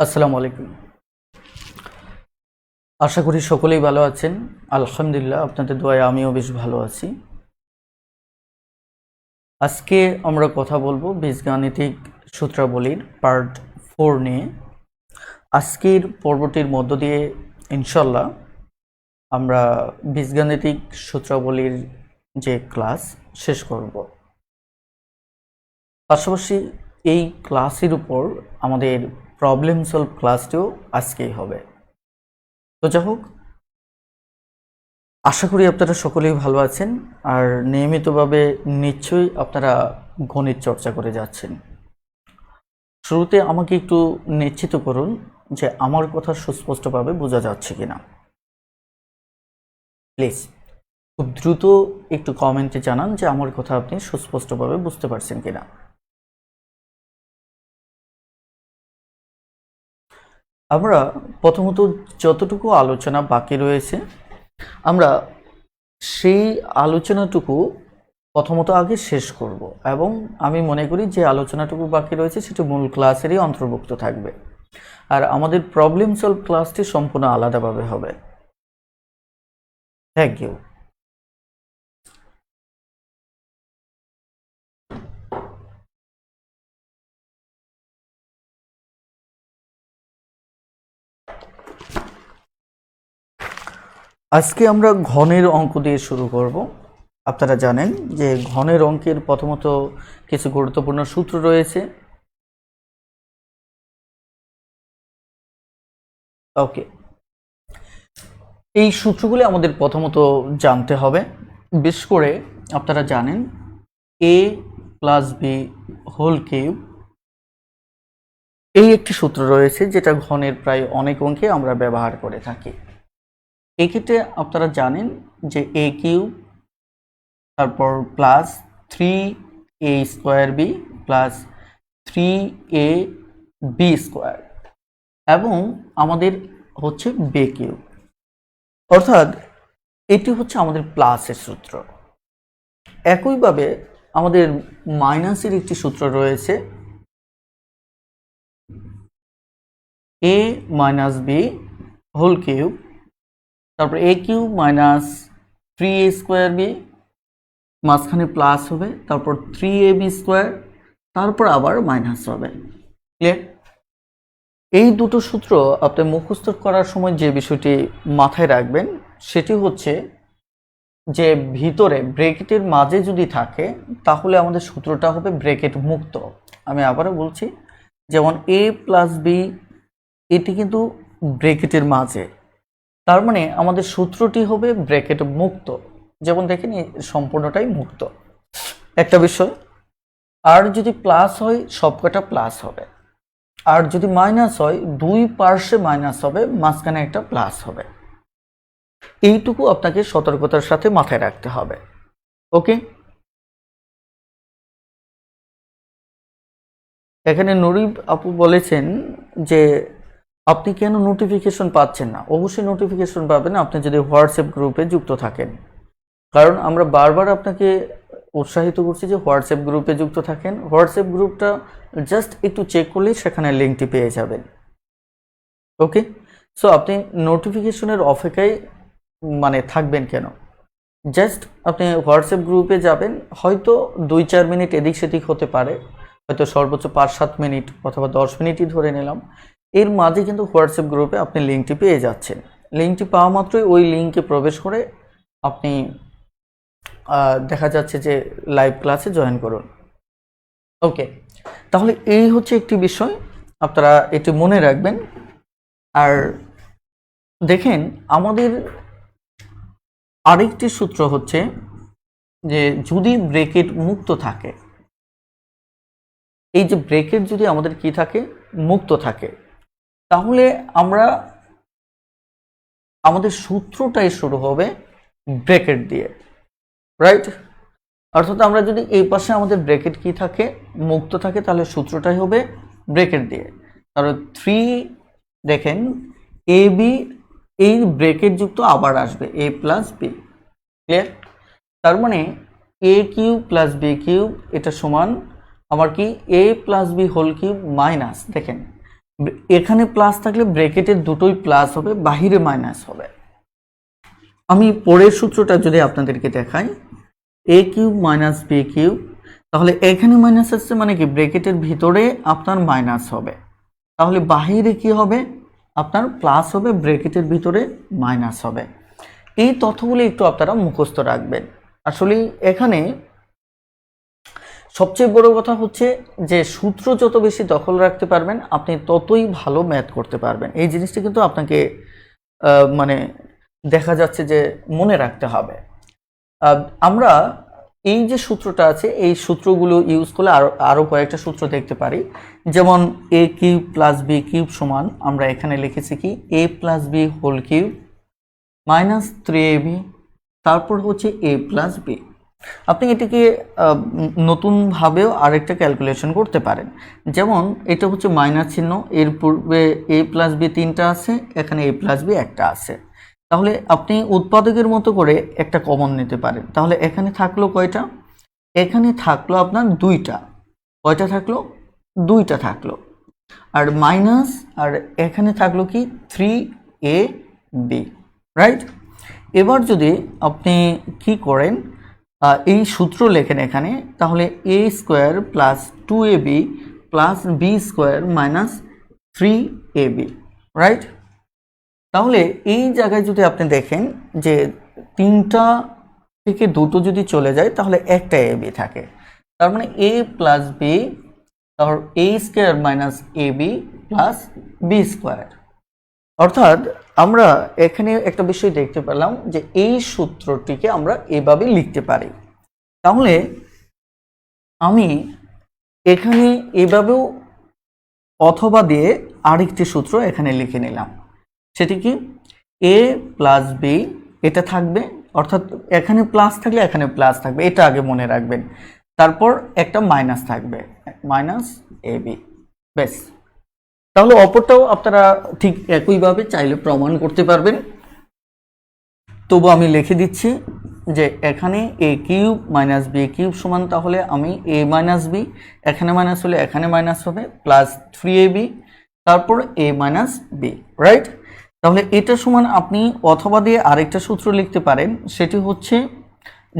আসসালামু আলাইকুম। আশা করি সকলেই ভালো আছেন। আলহামদুলিল্লাহ, আপনাদের দোয়ায় আমিও বেশ ভালো আছি। আজকে আমরা কথা বলবো বীজগাণিতিক সূত্রাবলীর পার্ট 4 নিয়ে। আজকের পর্বটির মধ্য দিয়ে ইনশাল্লাহ আমরা বীজগাণিতিক সূত্রাবলীর যে ক্লাস শেষ করব। পাশাপাশি এই ক্লাসের উপর আমাদের প্রবলেম সলভ ক্লাসটিও আজকেই হবে। তো যাই হোক, আশা করি আপনারা সকলেই ভালো আছেন আর নিয়মিতভাবে নিশ্চয়ই আপনারা গণিত চর্চা করে যাচ্ছেন। শুরুতে আমাকে একটু নিশ্চিত করুন যে আমার কথা সুস্পষ্টভাবে বোঝা যাচ্ছে কিনা। প্লিজ খুব দ্রুত একটু কমেন্টে জানান যে আমার কথা আপনি সুস্পষ্টভাবে বুঝতে পারছেন কিনা। আমরা প্রথমত যতটুকু আলোচনা বাকি রয়েছে আমরা সেই আলোচনাটুকু প্রথমত আগে শেষ করব এবং আমি মনে করি যে আলোচনাটুকু বাকি রয়েছে সেটি মূল ক্লাসেরই অন্তর্ভুক্ত থাকবে আর আমাদের প্রবলেম সলভ ক্লাসটি সম্পূর্ণ আলাদাভাবে হবে। Thank you. আজকে আমরা ঘনের অঙ্ক দিয়ে শুরু করব। আপনারা জানেন যে ঘনের অঙ্কের প্রথমত কিছু গুরুত্বপূর্ণ সূত্র রয়েছে। ওকে, এই সূত্রগুলি আমাদের প্রথমত জানতে হবে। বিশেষ করে আপনারা জানেন a plus B whole cube, এই একটি সূত্র রয়েছে যেটা ঘনের প্রায় অনেক অঙ্কে আমরা ব্যবহার করে থাকি। এক্ষেত্রে আপনারা জানেন যে a কিউব তারপর plus 3a square B plus 3ab square এবং আমাদের হচ্ছে বে কিউব, অর্থাৎ এটি হচ্ছে আমাদের প্লাসের সূত্র। একইভাবে আমাদের মাইনাসের একটি সূত্র রয়েছে a minus B whole cube, তারপর a cube minus 3a square B, মাঝখানে প্লাস হবে, তারপর 3ab স্কোয়ার, তারপর আবার মাইনাস হবে। ক্লিয়ার? এই দুটো সূত্র আপনি মুখস্থ করার সময় যে বিষয়টি মাথায় রাখবেন সেটি হচ্ছে যে ভিতরে ব্র্যাকেটের মাঝে যদি থাকে তাহলে আমাদের সূত্রটা হবে ব্র্যাকেট মুক্ত। আমি আবারও বলছি, যেমন a প্লাস বি এটি কিন্তু ব্র্যাকেটের মাঝে, তার মানে আমাদের সূত্রটি হবে ব্র্যাকেট মুক্ত। যেমন দেখেন সম্পূর্ণটাই মুক্ত। একটা বিষয়, আর যদি প্লাস হয় সবকটা প্লাস হবে, আর যদি মাইনাস হয় দুই পার্শ্বে মাইনাস হবে, মাঝখানে একটা প্লাস হবে। এইটুকু আপনাকে সতর্কতার সাথে মাথায় রাখতে হবে। ওকে, এখানে নরিব আপু বলেছেন যে আপনি কেন নোটিফিকেশন পাচ্ছেন না। অবশ্যই নোটিফিকেশন পাবেন আপনি যদি হোয়াটসঅ্যাপ গ্রুপে যুক্ত থাকেন, কারণ আমরা বারবার আপনাকে উৎসাহিত করছি যে হোয়াটসঅ্যাপ গ্রুপে যুক্ত থাকেন। হোয়াটসঅ্যাপ গ্রুপটা জাস্ট একটু চেক করলেই সেখানে লিঙ্কটি পেয়ে যাবেন। ওকে, সো আপনি নোটিফিকেশনের অপেক্ষায় থাকবেন কেন? জাস্ট আপনি হোয়াটসঅ্যাপ গ্রুপে যাবেন, হয়তো 2-4 মিনিট এদিক সেদিক হতে পারে, হয়তো সর্বোচ্চ 5-7 মিনিট অথবা 10 মিনিটই ধরে নিলাম। এর মাঝে কিন্তু হোয়াটসঅ্যাপ গ্রুপে আপনি লিঙ্কটি পেয়ে যাচ্ছেন। লিঙ্কটি পাওয়া মাত্রই ওই লিঙ্কে প্রবেশ করে আপনি দেখা যাচ্ছে যে লাইভ ক্লাসে জয়েন করুন। ওকে, তাহলে এই হচ্ছে একটি বিষয়, আপনারা এটি মনে রাখবেন। আর দেখেন আমাদের আরেকটি সূত্র হচ্ছে যে যদি ব্র্যাকেট মুক্ত থাকে, এই যে ব্র্যাকেট যদি আমাদের কি থাকে, মুক্ত থাকে, তাহলে আমরা আমাদের সূত্রটাই শুরু হবে ব্র্যাকেট দিয়ে, রাইট? অর্থাৎ আমরা যদি এই পাশে আমাদের ব্র্যাকেট কি থাকে, মুক্ত থাকে, তাহলে সূত্রটাই হবে ব্র্যাকেট দিয়ে। তাহলে 3 দেখেন এ বি, এই ব্র্যাকেট যুক্ত আবার আসবে a প্লাস বি। ক্লিয়ার? তার মানে a cube plus B cube এটা সমান আমার কি a plus B whole cube minus, দেখেন এখানে প্লাস থাকলে ব্র্যাকেটের দুটোই প্লাস হবে, বাহিরে মাইনাস হবে। আমি পরের সূত্রটা যদি আপনাদেরকে দেখাই, এ কিউব মাইনাস বি কিউব, তাহলে এখানে মাইনাস আসছে মানে কি ব্র্যাকেটের ভিতরে আপনার মাইনাস হবে, তাহলে বাহিরে কি হবে আপনার প্লাস হবে, ব্র্যাকেটের ভিতরে মাইনাস হবে। এই তথ্যগুলো একটু আপনারা মুখস্থ রাখবেন। আসলে এখানে সবচেয়ে বড় কথা হচ্ছে যে সূত্র যত বেশি দখল রাখতে পারবেন আপনি ততই ভালো ম্যাথ করতে পারবেন। এই জিনিসটা কিন্তু আপনাকে মানে দেখা যাচ্ছে যে মনে রাখতে হবে। আমরা এই যে সূত্রটা আছে এই সূত্রগুলো ইউজ করলে আরো কয়েকটা সূত্র দেখতে পারি। যেমন A cube plus B cube সমান আমরা এখানে লিখেছি কি A plus B whole cube minus 3ab, তারপর হচ্ছে এ প্লাস বি। আপনি এটিকে নতুনভাবেও আরেকটা ক্যালকুলেশন করতে পারেন। যেমন এটা হচ্ছে মাইনাস চিহ্ন, এর পূর্বে এ প্লাস বি 3টা আছে, এখানে এ প্লাস বি 1টা আছে, তাহলে আপনি উৎপাদকের মতো করে একটা কমন নিতে পারেন। তাহলে এখানে থাকলো কয়টা, এখানে থাকলো আপনার 2টা, কয়টা থাকলো 2টা থাকলো, আর মাইনাস আর এখানে থাকলো কি 3ab, রাইট। এবার যদি আপনি কি করেন এই সূত্র লেখেন এখানে, তাহলে a square plus 2ab plus B square minus 3ab, right. তাহলে এই জায়গায় যদি আপনি দেখেন যে 3টা থেকে 2টো যদি চলে যায় তাহলে একটা ab থাকে, তার মানে a প্লাস বি, তারপর a square minus ab plus B square. অর্থাৎ আমরা এখানে একটা বিষয় দেখতে পেলাম যে এই সূত্রটিকে আমরা এভাবে লিখতে পারি। তাহলে আমি এখানে এভাবেও অথবা দিয়ে আরেকটি সূত্র এখানে লিখে নিলাম, সেটি কি এ প্লাস বি, এটা থাকবে, অর্থাৎ এখানে প্লাস থাকলে এখানে প্লাস থাকবে, এটা আগে মনে রাখবেন, তারপর একটা মাইনাস থাকবে মাইনাস এ বি, বেশ। তাহলে অপরটাও আপনারা ঠিক একইভাবে চাইলে প্রমাণ করতে পারবেন। তবু আমি লিখে দিচ্ছি যে এখানে এ কিউব মাইনাস বি কিউব সমান, তাহলে আমি এ মাইনাস বি, এখানে মাইনাস হলে এখানে মাইনাস হবে, প্লাস 3ab, তারপর এ মাইনাস বি, রাইট। তাহলে এটা সমান আপনি অথবা দিয়ে আরেকটা সূত্র লিখতে পারেন, সেটি হচ্ছে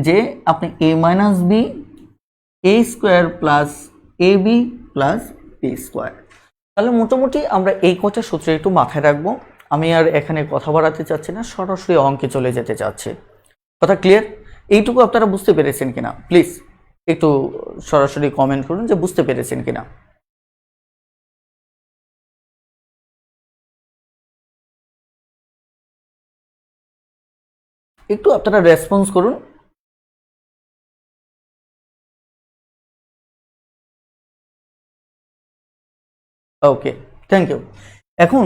যে আপনি এ minus B A square plus A B plus B square. তাহলে মোটামুটি আমরা এই কটা সূত্র একটু মাথায় রাখবো। আমি আর এখানে কথা বাড়াতে চাচ্ছি না, সরাসরি অঙ্কে চলে যেতে চাচ্ছি। কথা ক্লিয়ার? এইটুকু আপনারা বুঝতে পেরেছেন কিনা প্লিজ একটু সরাসরি কমেন্ট করুন যে বুঝতে পেরেছেন কিনা। একটু আপনারা রেসপন্স করুন। ওকে, থ্যাংক ইউ। এখন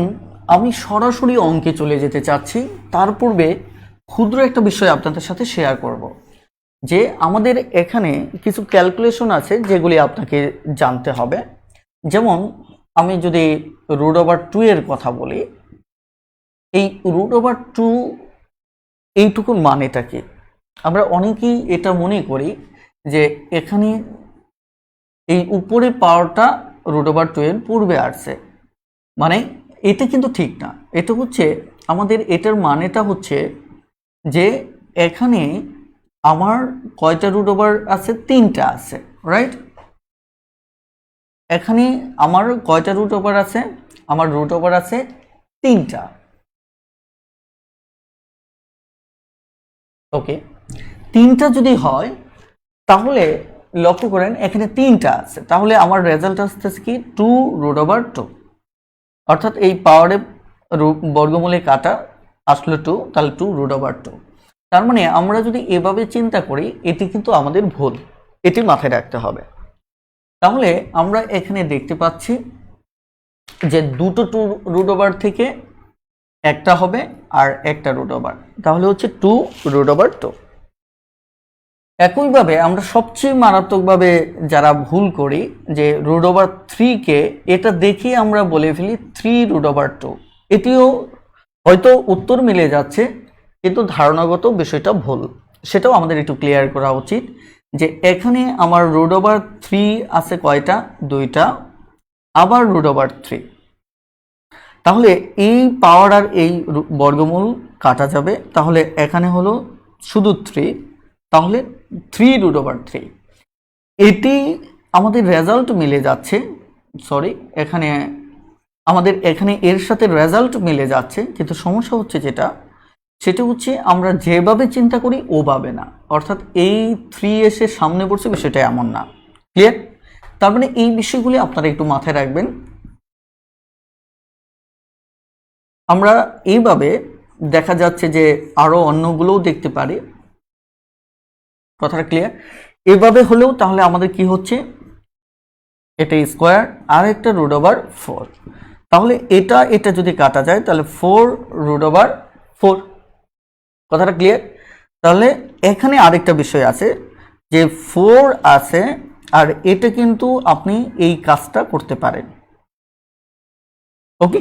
আমি সরাসরি অঙ্কে চলে যেতে চাচ্ছি, তার পূর্বে ক্ষুদ্র একটা বিষয় আপনাদের সাথে শেয়ার করব যে আমাদের এখানে কিছু ক্যালকুলেশন আছে যেগুলি আপনাকে জানতে হবে। যেমন আমি যদি √2 এর কথা বলি, এই √2 এইটুকুর মানেটা কি? আমরা অনেকেই এটা মনে করি যে এখানে এই উপরে পাওয়ারটা √2 এর পূর্বে আসছে, মানে এটা কিন্তু ঠিক না। এটা হচ্ছে আমাদের এটার মানেটা হচ্ছে যে এখানে আমার কয়টা √2 আছে, 3টা আছে, রাইট। এখানে আমার কয়টা √2 আছে, আমার √2 আছে 3টা। ওকে, 3টা যদি হয় তাহলে লক্ষ্য করেন এখানে 3টা আছে, তাহলে আমার রেজাল্ট আসতেছে কি 2√2, অর্থাৎ এই পাওয়ারে বর্গমূলে কাটা আসলো 2, তাহলে 2√2। তার মানে আমরা যদি এভাবে চিন্তা করি এটি কিন্তু আমাদের ভুল, এটি মাথায় রাখতে হবে। তাহলে আমরা এখানে দেখতে পাচ্ছি যে দুটো 2√2 থেকে একটা হবে আর একটা √2, তাহলে হচ্ছে 2√2। একইভাবে আমরা সবচেয়ে মারাত্মকভাবে যারা ভুল করি যে √3 কে এটা দেখে আমরা বলে ফেলি 3√2। এটিও হয়তো উত্তর মিলে যাচ্ছে কিন্তু ধারণাগত বিষয়টা ভুল, সেটাও আমাদের একটু ক্লিয়ার করা উচিত যে এখানে আমার √3 আছে কয়টা, 2টা, আবার √3, তাহলে এই পাওয়ার আর এই বর্গমূল কাটা যাবে, তাহলে এখানে হলো শুধু 3, তাহলে 3√3। এটি আমাদের রেজাল্ট মিলে যাচ্ছে, সরি এখানে আমাদের এখানে এর সাথে রেজাল্ট মিলে যাচ্ছে, কিন্তু সমস্যা হচ্ছে সেটা হচ্ছে আমরা যেভাবে চিন্তা করি ওভাবে না, অর্থাৎ এই 3 এসে সামনে পড়ছে বিষয়টা এমন না। ক্লিয়ার? তার মানে এই বিষয়গুলি আপনারা একটু মাথায় রাখবেন। আমরা এইভাবে দেখা যাচ্ছে যে আরো অন্যগুলোও দেখতে পারি, কথাটা ক্লিয়ার? এভাবে হলেও তাহলে আমাদের কি হচ্ছে, এটা স্কোয়ার আর একটা √4, তাহলে এটা যদি কাটা যায় তাহলে 4√4, কথাটা ক্লিয়ার? তাহলে এখানে আরেকটা বিষয় আছে যে 4 আছে, আর এটা কিন্তু আপনি এই কাজটা করতে পারেন। ওকে,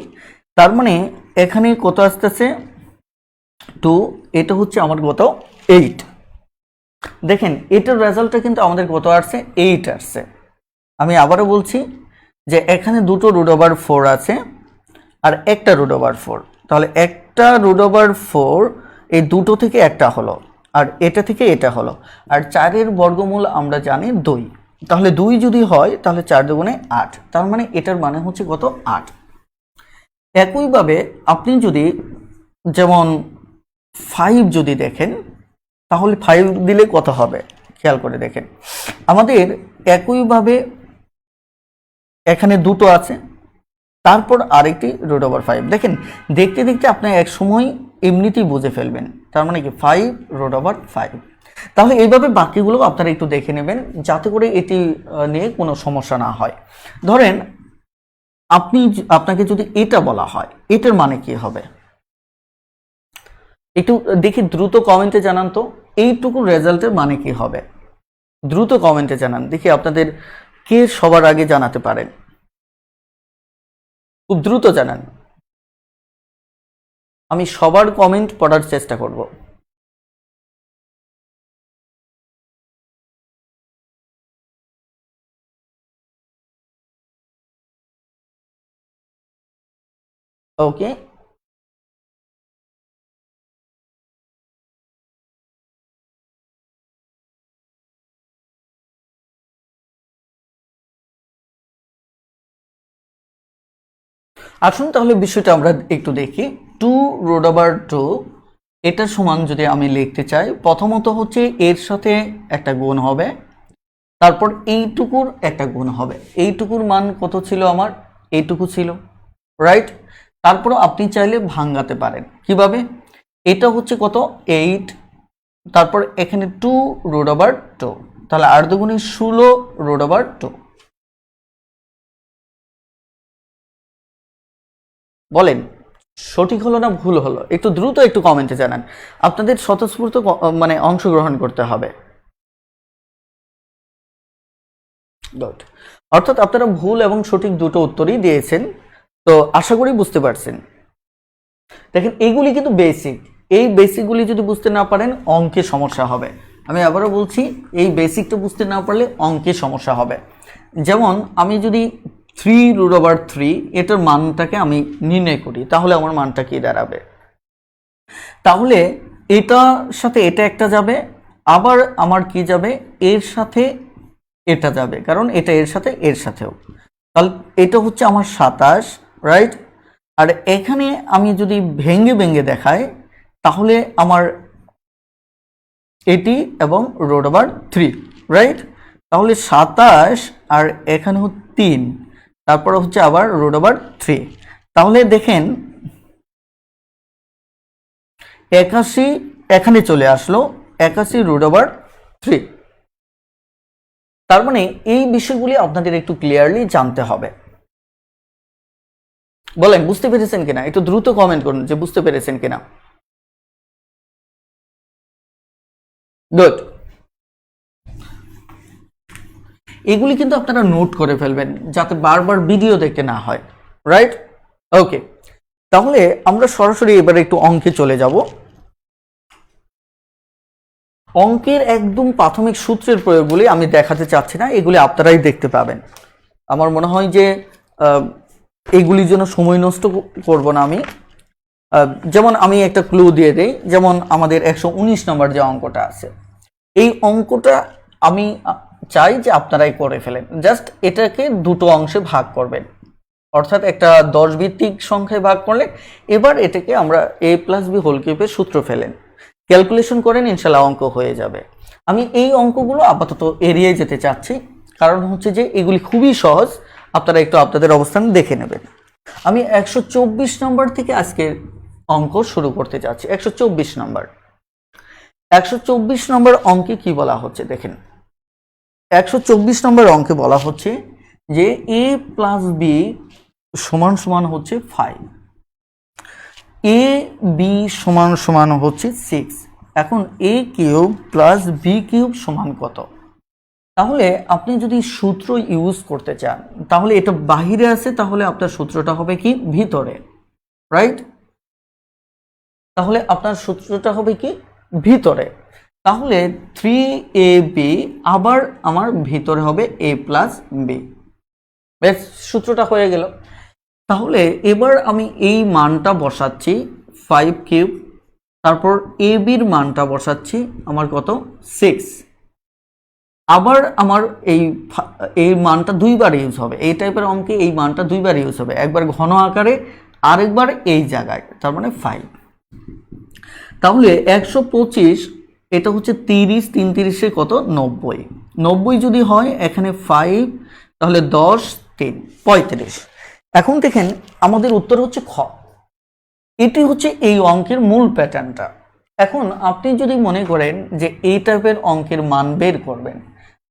তার মানে এখানে কত আসতেছে 2, এটা হচ্ছে আমার কত 8। দেখেন এটার রেজাল্টটা কিন্তু আমাদের কত আসছে 8 আসছে। আমি আবারও বলছি যে এখানে দুটো √4 আছে আর একটা √4, তাহলে একটা √4 এই দুটো থেকে একটা হলো, আর এটা থেকে এটা হলো, আর 4-এর বর্গমূল আমরা জানি 2, তাহলে 2 যদি হয় তাহলে 4 দুগুণে 8, তার মানে এটার মানে হচ্ছে কত 8। একইভাবে আপনি যদি যেমন 5 যদি দেখেন, তাহলে 5 দিলে কত হবে খেয়াল করে দেখেন। আমাদের একইভাবে এখানে দুটো আছে, তারপর আরেকটি √5। দেখেন দেখতে দেখতে আপনি এক সময় এমনিতেই বুঝে ফেলবেন, তার মানে কি 5√5। তাহলে এইভাবে বাকিগুলো আপনারা একটু দেখে নেবেন যাতে করে এটি নিয়ে কোনো সমস্যা না হয়। ধরেন আপনাকে যদি এটা বলা হয়, এটার মানে কি হবে একটু দেখি, দ্রুত কমেন্টে জানান তো এইটুকু রেজাল্টের মানে কি হবে। দ্রুত কমেন্টে জানান দেখি আপনাদের কে সবার আগে জানাতে পারেন, খুব দ্রুত জানান, আমি সবার কমেন্ট পড়ার চেষ্টা করব। ওকে, আসুন তাহলে বিষয়টা আমরা একটু দেখি। 2√2 এটার সমান যদি আমি লিখতে চাই, প্রথমত হচ্ছে এর সাথে একটা গুণ হবে, তারপর এইটুকুর একটা গুণ হবে। এইটুকুর মান কত ছিল আমার, এইটুকু ছিল, রাইট? তারপর আপনি চাইলে ভাঙাতে পারেন কিভাবে, এটা হচ্ছে কত 8, তারপর এখানে 2√2, তাহলে 8 দুগুণে 16√2। বলেন সঠিক হলো না ভুল হলো, একটু দ্রুত একটু কমেন্টে জানান, আপনাদের স্বতঃস্ফূর্ত মানে অংশগ্রহণ করতে হবে। গুড, অর্থাৎ আপনারা ভুল এবং সঠিক দুটো উত্তরই দিয়েছেন, তো আশা করি বুঝতে পারছেন। দেখেন এইগুলি কিন্তু বেসিক, এই বেসিকগুলি যদি বুঝতে না পারেন অঙ্কে সমস্যা হবে। আমি আবারও বলছি, এই বেসিকটা বুঝতে না পারলে অঙ্কে সমস্যা হবে। যেমন আমি যদি 3√3 এটার মানটাকে আমি নির্ণয় করি, তাহলে আমার মানটা কি দাঁড়াবে, তাহলে এটার সাথে এটা একটা যাবে, আবার আমার কি যাবে এর সাথে এটা যাবে, কারণ এটা এর সাথে এর সাথেও, তাহলে এটা হচ্ছে আমার 27, রাইট? আর এখানে আমি যদি ভেঙে ভেঙে দেখাই তাহলে আমার এটি এবং √3, রাইট? তাহলে 27 আর এখানে 3, তারপরে হচ্ছে আবার √3, তাহলে দেখেন 81 এখানে চলে আসলো, 81√3। তার মানে এই বিষয়গুলি আপনাদের একটু ক্লিয়ারলি জানতে হবে। বলেন বুঝতে পেরেছেন কিনা, একটু দ্রুত কমেন্ট করুন যে বুঝতে পেরেছেন কিনা। গুড, এগুলি কিন্তু আপনারা নোট করে ফেলবেন যাতে বারবার ভিডিও দেখতে না হয়, রাইট? ওকে, তাহলে আমরা সরাসরি এবারে একটু অঙ্কে চলে যাব। অঙ্কের একদম প্রাথমিক সূত্রের প্রয়োগগুলি আমি দেখাতে চাচ্ছি না, এগুলি আপনারাই দেখতে পাবেন। আমার মনে হয় যে এইগুলির জন্য সময় নষ্ট করব না আমি। যেমন আমি একটা ক্লু দিয়ে দিই, যেমন আমাদের 119 নম্বর যে অঙ্কটা আছে, এই অঙ্কটা আমি চাই যে আপনারাই করে ফেলেন। জাস্ট এটাকে দুটো অংশে ভাগ করবেন, অর্থাৎ একটা 10 ভিত্তিক সংখ্যায় ভাগ করলে এবার এটাকে আমরা a + b হোল কিউবের সূত্র ফেলেন, ক্যালকুলেশন করেন, ইনশাল্লাহ অঙ্ক হয়ে যাবে। আমি এই অঙ্কগুলো আপাতত এড়িয়ে যেতে চাচ্ছি, কারণ হচ্ছে যে এগুলি খুবই সহজ, আপনারা একটু আপনাদের অবস্থান দেখে নেবেন। আমি 124 নম্বর থেকে আজকে অঙ্ক শুরু করতে যাচ্ছি। 124 নম্বর 124 নম্বর অঙ্কে কি বলা হচ্ছে দেখেন। 124 নম্বর অঙ্কে বলা হচ্ছে যে a + b সমান সমান হচ্ছে 5, a b সমান সমান হচ্ছে 6। এখন a cube plus b cube সমান কত? তাহলে আপনি যদি সূত্র ইউজ করতে চান, তাহলে এটা বাহিরে আছে, তাহলে আপনার সূত্রটা হবে কি ভিতরে, রাইট? তাহলে আপনার সূত্রটা হবে কি ভিতরে। তাহলে 3ab আবার আমার ভিতরে হবে a + b। বেশ, সূত্রটা হয়ে গেল। তাহলে এবার আমি এই মানটা বসাচ্ছি 5 কিউব, তারপর ab এর মানটা বসাচ্ছি আমার কত 6। আবার আমার এই মানটা দুইবার ইউজ হবে, এই টাইপের অঙ্কে এই মানটা দুইবার ইউজ হবে, একবার ঘন আকারে আরেকবার এই জায়গায়, তার মানে 5। তাহলে 125 এটা হচ্ছে 30, 3 30 কত 90, 90 যদি হয় এখানে 5, তাহলে 10 3 35। এখন দেখেন আমাদের উত্তর হচ্ছে খ। এটি হচ্ছে এই অঙ্কের মূল প্যাটার্নটা। এখন আপনি যদি মনে করেন যে এই টাইপের অঙ্কের মান বের করবেন,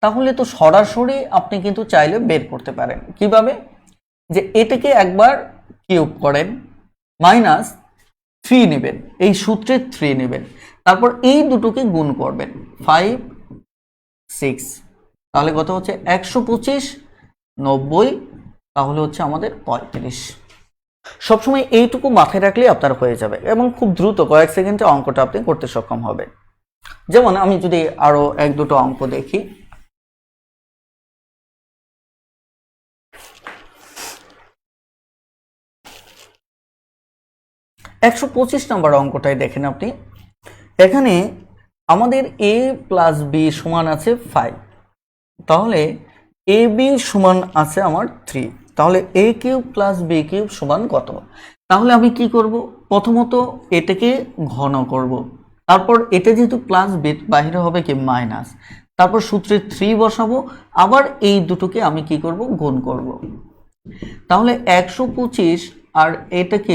তাহলে তো সরাসরি আপনি কিন্তু চাইলে বের করতে পারেন। কিভাবে? যে এটাকে একবার কিউব করেন, -3 নেবেন, এই সূত্রে 3 নেবেন, তারপর এই দুটোকে গুণ করবেন 5 6, তাহলে কত হচ্ছে 125 90, তাহলে হচ্ছে আমাদের 35। সবসময় এইটুকু মাথায় রাখলে আপনার হয়ে যাবে এবং খুব দ্রুত কয়েক সেকেন্ডে অঙ্কটা আপনি করতে সক্ষম হবেন। যেমন আমি যদি আরো এক দুটো অঙ্ক দেখি, একশো 25 নম্বর অঙ্কটাই দেখেন আপনি। এখানে আমাদের a + b সমান আছে 5, তাহলে ab সমান আছে আমার 3, তাহলে a cube plus b cube সমান কত? তাহলে আমি কি করব, প্রথমত এটাকে ঘন করব, তারপর এটা যেহেতু প্লাস বাহিরে হবে কি মাইনাস, তারপর সূত্রে 3 বসাবো, আবার এই দুটোকে আমি কি করব গুণ করব। তাহলে 125 আর এটাকে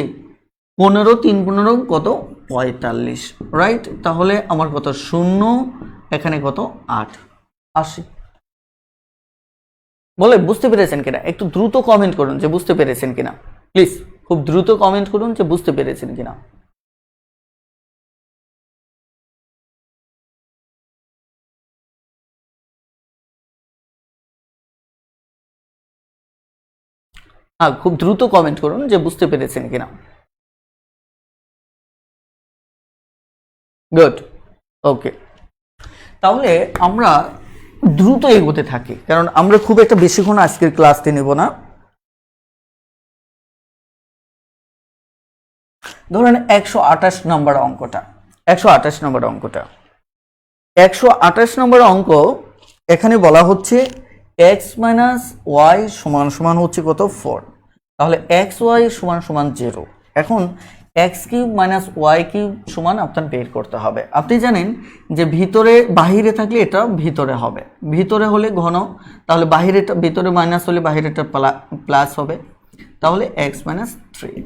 15 3 15 কত 45, রাইট? তাহলে আমার কত 0, এখানে কত 8 80। বলে বুঝতে পেরেছেন কিনা? একটু দ্রুত কমেন্ট করুন যে বুঝতে পেরেছেন কিনা, প্লিজ খুব দ্রুত কমেন্ট করুন যে বুঝতে পেরেছেন কিনা। হ্যাঁ, খুব দ্রুত কমেন্ট করুন যে বুঝতে পেরেছেন কিনা। গুড, ওকে। তাহলে আমরা দ্রুত এগোতে থাকি, কারণ আমরা খুব একটা বেশিক্ষণ আজকের ক্লাসটি নেব না। ধরেন 128 নম্বর অঙ্কটা, 128 নম্বর অঙ্কটা 128 নম্বর অঙ্ক। এখানে বলা হচ্ছে x - y সমান সমান হচ্ছে কত 4, তাহলে xy সমান সমান 0। এখন x কিউব - y কিউব সমান আপনার বের করতে হবে। আপনি জানেন যে ভিতরে বাহিরে থাকলে এটা ভিতরে হবে, ভিতরে হলে ঘন, তাহলে বাহিরেটা ভিতরে মাইনাস হলে বাহিরেটা প্লাস হবে, তাহলে x - 3।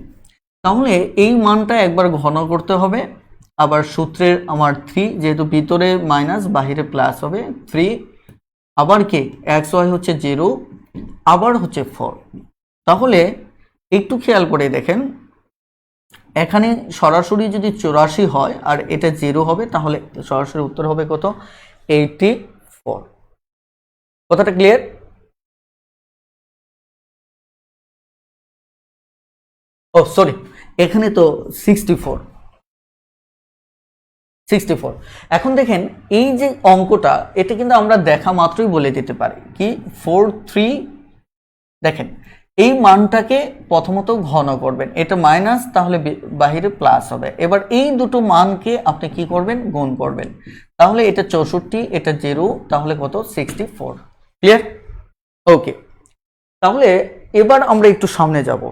তাহলে এই মানটা একবার ঘন করতে হবে, আবার সূত্রের আমার 3, যেহেতু ভিতরে মাইনাস বাহিরে প্লাস হবে 3, আবার কি xy হচ্ছে 0, আবার হচ্ছে 4। তাহলে একটু খেয়াল করে দেখেন, এখানে সরাসরি যদি 84 হয় আর এটা 0 হবে, তাহলে সরাসরি উত্তর হবে কত 84। কথাটা ক্লিয়ার? ও সরি, এখানে তো 64। এখন দেখেন এই যে অঙ্কটা, এটা কিন্তু আমরা দেখা মাত্রই বলে দিতে পারি কি 4 3। দেখেন এই মানটাকে প্রথমত ঘন করবেন, এটা মাইনাস, তাহলে বাহিরে প্লাস হবে। এবার এই দুটো মানকে আপনি কি করবেন, গুণ করবেন, তাহলে এটা 64, এটা 0, তাহলে কত 64। ক্লিয়ার? ওকে, তাহলে এবার আমরা একটু সামনে যাব।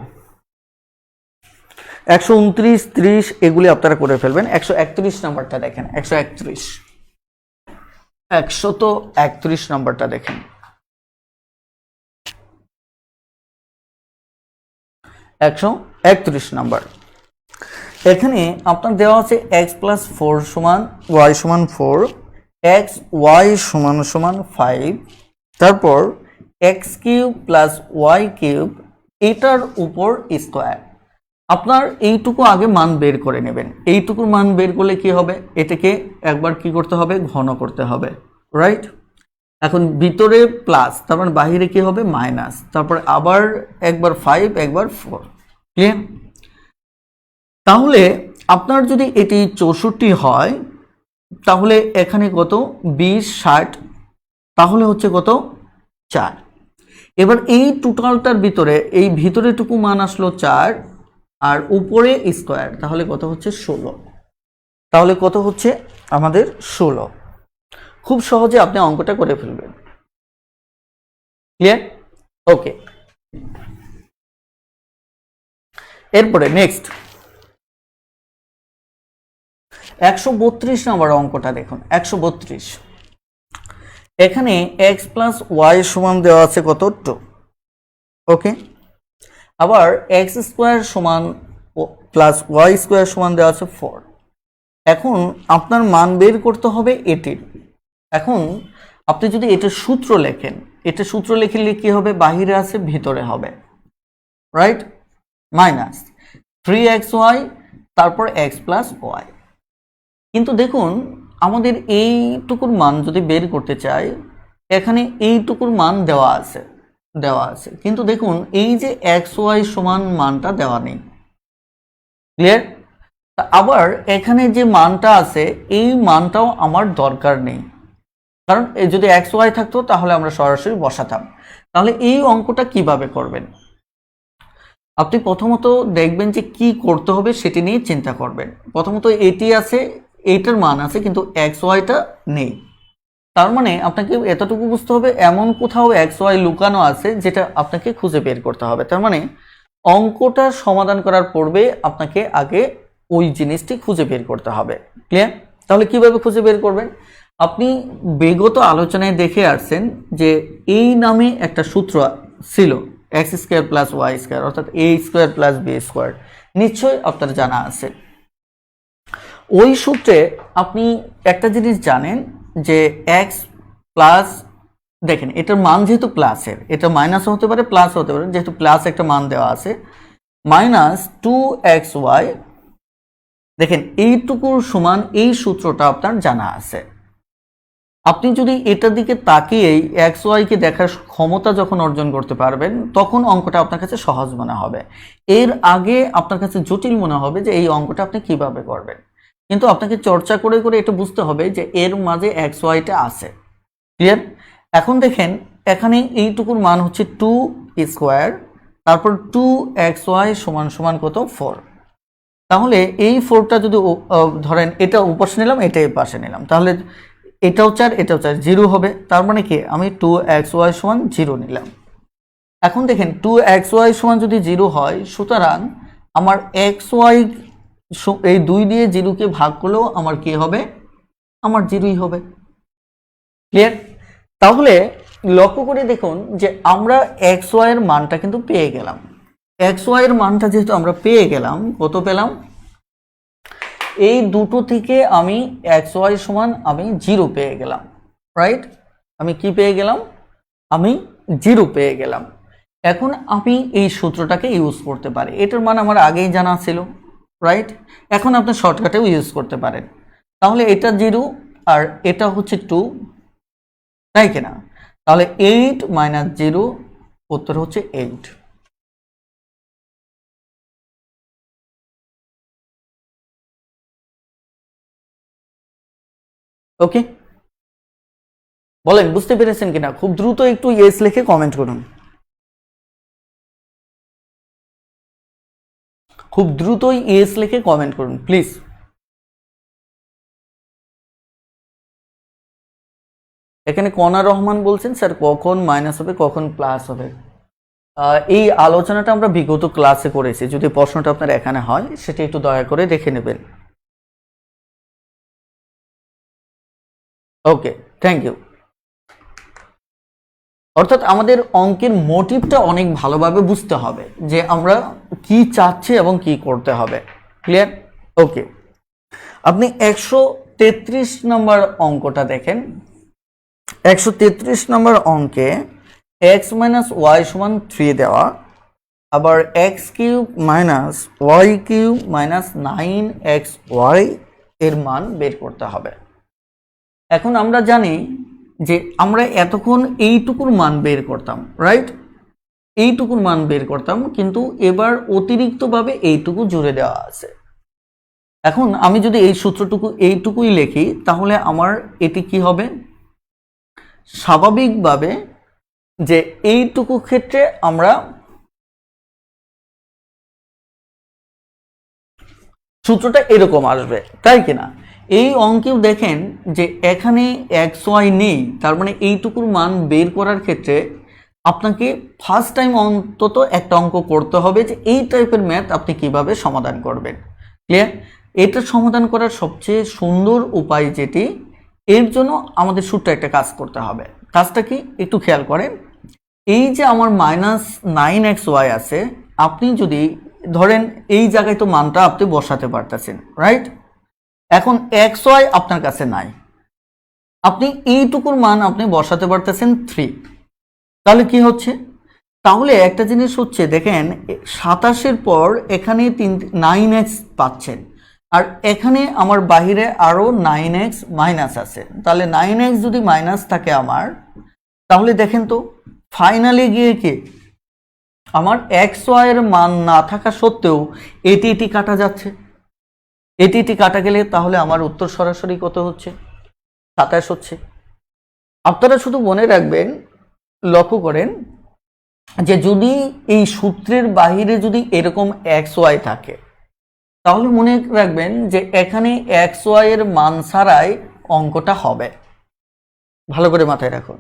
129, 30 এগুলি আপনারা করে ফেলবেন। 131 নাম্বারটা দেখেন, 131 নাম্বারটা দেখেন। 131 নাম্বার, এখানে আপনার দেওয়া আছে x প্লাস 4 সমান y সমান 4, x y সমান সমান 5, তারপর x cube plus y cube এটার উপর স্কোয়ার। আপনার এইটুকু আগে মান বের করে নেবেন। এইটুকুর মান বের করলে কি হবে, এটাকে একবার কি করতে হবে, ঘন করতে হবে, রাইট? এখন ভিতরে প্লাস, তারপর বাহিরে কি হবে, মাইনাস, তারপর আবার একবার 5, একবার 4। ক্লিয়ার? তাহলে আপনার যদি এটি 64 হয়, তাহলে এখানে কত, 20, 60, তাহলে হচ্ছে কত, 4। এবার এই টোটালটার ভিতরে এই ভিতরেটুকু মান আসলো 4, আর উপরে স্কোয়ার, তাহলে কত হচ্ছে 16। তাহলে কত হচ্ছে আমাদের 16। খুব সহজে আপনি অঙ্কটা করে ফেলবেন। ক্লিয়ার? ওকে, এরপরে নেক্সট 132 নম্বর অঙ্কটা দেখুন। 132, এখানে x প্লাস ওয়াই সমান দেওয়া আছে কত, 2। ওকে, আবার এক্স স্কোয়ার সমান প্লাস ওয়াই স্কোয়ার সমান দেওয়া আছে 4। এখন আপনার মান বের করতে হবে এটির। এখন আপনি যদি এটার সূত্র লেখেন, এটা সূত্র লিখলে কি হবে, বাহিরে আছে ভিতরে হবে, রাইট? মাইনাস 3xy, তারপর x প্লাস ওয়াই। কিন্তু দেখুন, আমাদের এইটুকুর মান যদি বের করতে চাই, এখানে এইটুকুর মান দেওয়া আছে, কিন্তু দেখুন এই যে xy সমান মানটা দেওয়া নেই। ক্লিয়ার? আবার এখানে যে মানটা আছে এই মানটাও আমার দরকার নেই, কারণ যদি xy থাকতো তাহলে আমরা সরাসরি বসাতাম। তাহলে এই অঙ্কটা কিভাবে করবেন, আপনি প্রথমত দেখবেন যে কি করতে হবে সেটি নিয়ে চিন্তা করবেন। প্রথমত এটি আছে, এইটার মান আছে, কিন্তু xyটা নেই। তার মানে আপনাকে এতটুকু বুঝতে হবে, এমন কোথাও xy লুকানো আছে যেটা আপনাকে খুঁজে বের করতে হবে। তার মানে অঙ্কটা সমাধান করার পূর্বে আপনাকে আগে ওই জিনিসটি খুঁজে বের করতে হবে। ক্লিয়ার? তাহলে কিভাবে খুঁজে বের করবেন, আপনি বিগত আলোচনায় দেখে আসছেন যে এই নামে একটা সূত্র ছিল, X square plus Y square, অর্থাৎ A square plus B square, নিশ্চয়ই আপনার জানা আছে। ওই সূত্রে আপনি একটা জিনিস জানেন যে এক্স প্লাস, দেখেন এটার মান যেহেতু প্লাসের, এটা মাইনাসও হতে পারে প্লাস হতে পারে, যেহেতু প্লাস একটা মান দেওয়া আছে, মাইনাস 2xy, দেখেন এইটুকুর সমান এই সূত্রটা আপনার জানা আছে। আপনি যদি এটার দিকে তাকিয়ে xy কে দেখার ক্ষমতা যখন অর্জন করতে পারবেন, তখন অঙ্কটা আপনার কাছে সহজ মনে হবে। এর আগে আপনার কাছে জটিল মনে হবে যে এই অঙ্কটা আপনি কিভাবে করবেন। কিন্তু আপনাকে চর্চা করে করে এটা বুঝতে হবে যে এর মাঝে xyটা আছে। ক্লিয়ার? এখন দেখেন এখানে এইটুকুর মান হচ্ছে 2 স্কোয়ার, তারপর 2xy সমান সমান কত, 4। তাহলে এই 4টা যদি ধরেন এটা উপাশে নিলাম, এটা এই পাশে নিলাম, তাহলে এটাও 4, এটাও 4, 0 হবে। তার মানে কি, আমি 2xy সমান 0 নিলাম। এখন দেখেন 2xy সমান যদি 0 হয়, সুতরাং আমার xy এই 2 দিয়ে 0কে ভাগ করলেও আমার কি হবে, আমার 0ই হবে। ক্লিয়ার? তাহলে লক্ষ্য করে দেখুন যে আমরা xy এর মানটা কিন্তু পেয়ে গেলাম। xy এর মানটা যেহেতু আমরা পেয়ে গেলাম, কত পেলাম, এই দুটো থেকে আমি xy সমান আমি 0 পেয়ে গেলাম, রাইট? আমি কি পেয়ে গেলাম, আমি 0 পেয়ে গেলাম। এখন আমি এই সূত্রটাকে ইউজ করতে পারি, এটার মান আমার আগেই জানা ছিল, রাইট? এখন আপনি শর্টকাটেও ইউজ করতে পারেন। তাহলে এটা 0 আর এটা হচ্ছে 2, তাই কিনা? তাহলে 8 মাইনাস 0, উত্তর হচ্ছে 8। ওকে, বলেন বুঝতে পেরেছেন কিনা? খুব দ্রুত একটু ইয়েস লিখে কমেন্ট করুন। খুব দ্রুতই ইয়েস লিখে কমেন্ট করুন প্লিজ। এখানে কনা রহমান বলছেন স্যার কখন মাইনাস হবে কখন প্লাস হবে। এই আলোচনাটা আমরা বিগত ক্লাসে করেছি, যদি প্রশ্নটা আপনার এখানে হয় সেটা একটু দয়া করে দেখে নেবেন। ওকে, থ্যাংক ইউ। অর্থাৎ আমাদের অঙ্কের মোটিভটা অনেক ভালোভাবে বুঝতে হবে যে আমরা কি চাচ্ছি এবং কি করতে হবে। ক্লিয়ার? ওকে, আপনি 133 নম্বর অঙ্কটা দেখেন। 133 নম্বর অঙ্কে x মাইনাস ওয়াই সমান 3 দেওয়া, আবার X cube minus Y cube minus 9xy এর মান বের করতে হবে। এখন আমরা জানি যে আমরা এতক্ষণ এইটুকুর মান বের করতাম, রাইট? এইটুকুর মান বের করতাম, কিন্তু এবার অতিরিক্তভাবে এইটুকু জুড়ে দেওয়া আছে। এখন আমি যদি এই সূত্রটুকু এইটুকুই লিখি তাহলে আমার এটি কি হবে? স্বাভাবিকভাবে যে এইটুকু ক্ষেত্রে আমরা সূত্রটা এরকম আসবে, তাই কিনা? এই অঙ্কেও দেখেন যে এখানে xy নেই, তার মানে এইটুকুর মান বের করার ক্ষেত্রে আপনাকে ফার্স্ট টাইম অন্তত একটা অঙ্ক করতে হবে যে এই টাইপের ম্যাথ আপনি কিভাবে সমাধান করবেন। ক্লিয়ার? এটা সমাধান করার সবচেয়ে সুন্দর উপায় যেটি, এর জন্য আমাদের সূত্র একটা কাজ করতে হবে। কাজটা কি একটু খেয়াল করেন। এই যে আমার মাইনাস 9xy আছে, আপনি যদি ধরেন এই জায়গায় তো মানটা আপনি বসাতে পারতেছেন, রাইট? এখন xy আপনার কাছে নাই, আপনি এইটুকুর মান আপনি বসাতে পারতেছেন 3। তাহলে কি হচ্ছে? তাহলে একটা জিনিস হচ্ছে, দেখেন 27-এর পর এখানে 9x পাচ্ছেন, আর এখানে আমার বাহিরে আরো 9x মাইনাস আছে। তাহলে 9x যদি মাইনাস থাকে আমার, তাহলে দেখেন তো ফাইনালি গিয়ে কি আমার xy এর মান না থাকা সত্ত্বেও এটি কাটা যাচ্ছে। এটি কাটা গেলে তাহলে আমার উত্তর সরাসরি কত হচ্ছে? 27 হচ্ছে। আপনারা শুধু মনে রাখবেন, লক্ষ্য করেন যে যদি এই সূত্রের বাহিরে যদি এরকম xy থাকে, তাহলে মনে রাখবেন যে এখানে xy এর মান ছাড়াই অঙ্কটা হবে। ভালো করে মাথায় রাখুন।